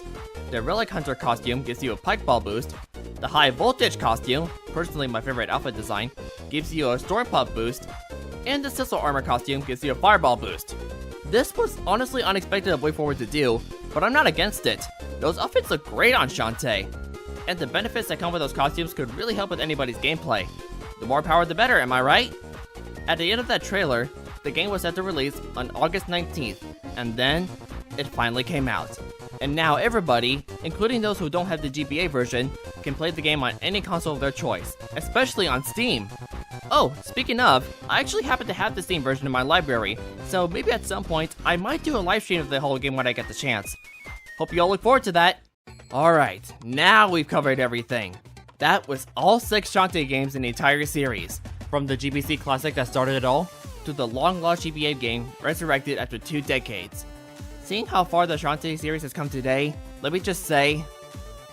[SPEAKER 2] The Relic Hunter costume gives you a Pike Ball boost, the High Voltage costume, personally my favorite outfit design, gives you a Storm Pump boost, and the Sissel Armor costume gives you a Fireball boost. This was honestly unexpected of WayForward to do, but I'm not against it. Those outfits look great on Shantae, and the benefits that come with those costumes could really help with anybody's gameplay. The more power the better, am I right? At the end of that trailer, the game was set to release on August 19th, and then it finally came out. And now everybody, including those who don't have the GBA version, can play the game on any console of their choice, especially on Steam. Oh, speaking of, I actually happen to have the Steam version in my library, so maybe at some point, I might do a live stream of the whole game when I get the chance. Hope you all look forward to that. Alright, now we've covered everything. That was all 6 Shantae games in the entire series, from the GBC classic that started it all, to the long-lost GBA game resurrected after 2 decades. Seeing how far the Shantae series has come today, let me just say,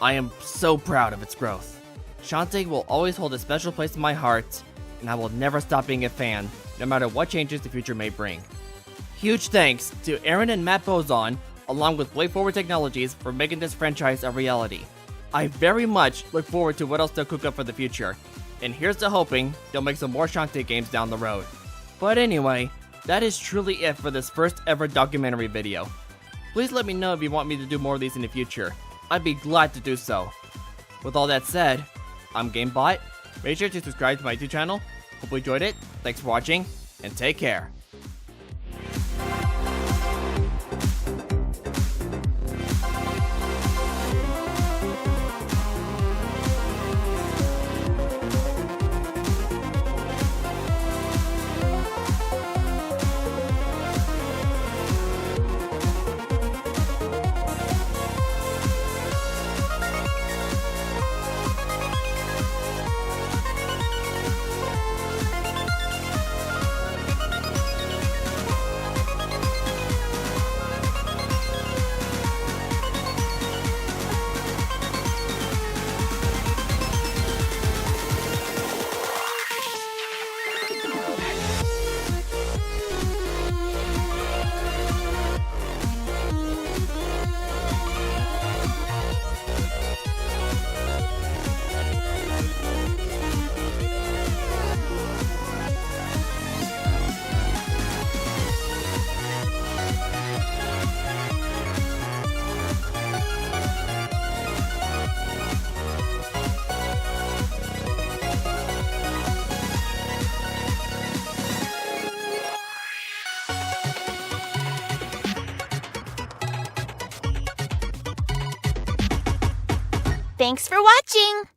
[SPEAKER 2] I am so proud of its growth. Shantae will always hold a special place in my heart, and I will never stop being a fan, no matter what changes the future may bring. Huge thanks to Aaron and Matt Bozon, along with WayForward Technologies, for making this franchise a reality. I very much look forward to what else they'll cook up for the future, and here's to hoping they'll make some more Shantae games down the road. But anyway, that is truly it for this first ever documentary video. Please let me know if you want me to do more of these in the future. I'd be glad to do so. With all that said, I'm GameBot. Make sure to subscribe to my YouTube channel. Hope you enjoyed it. Thanks for watching, and take care.
[SPEAKER 1] Thanks for watching!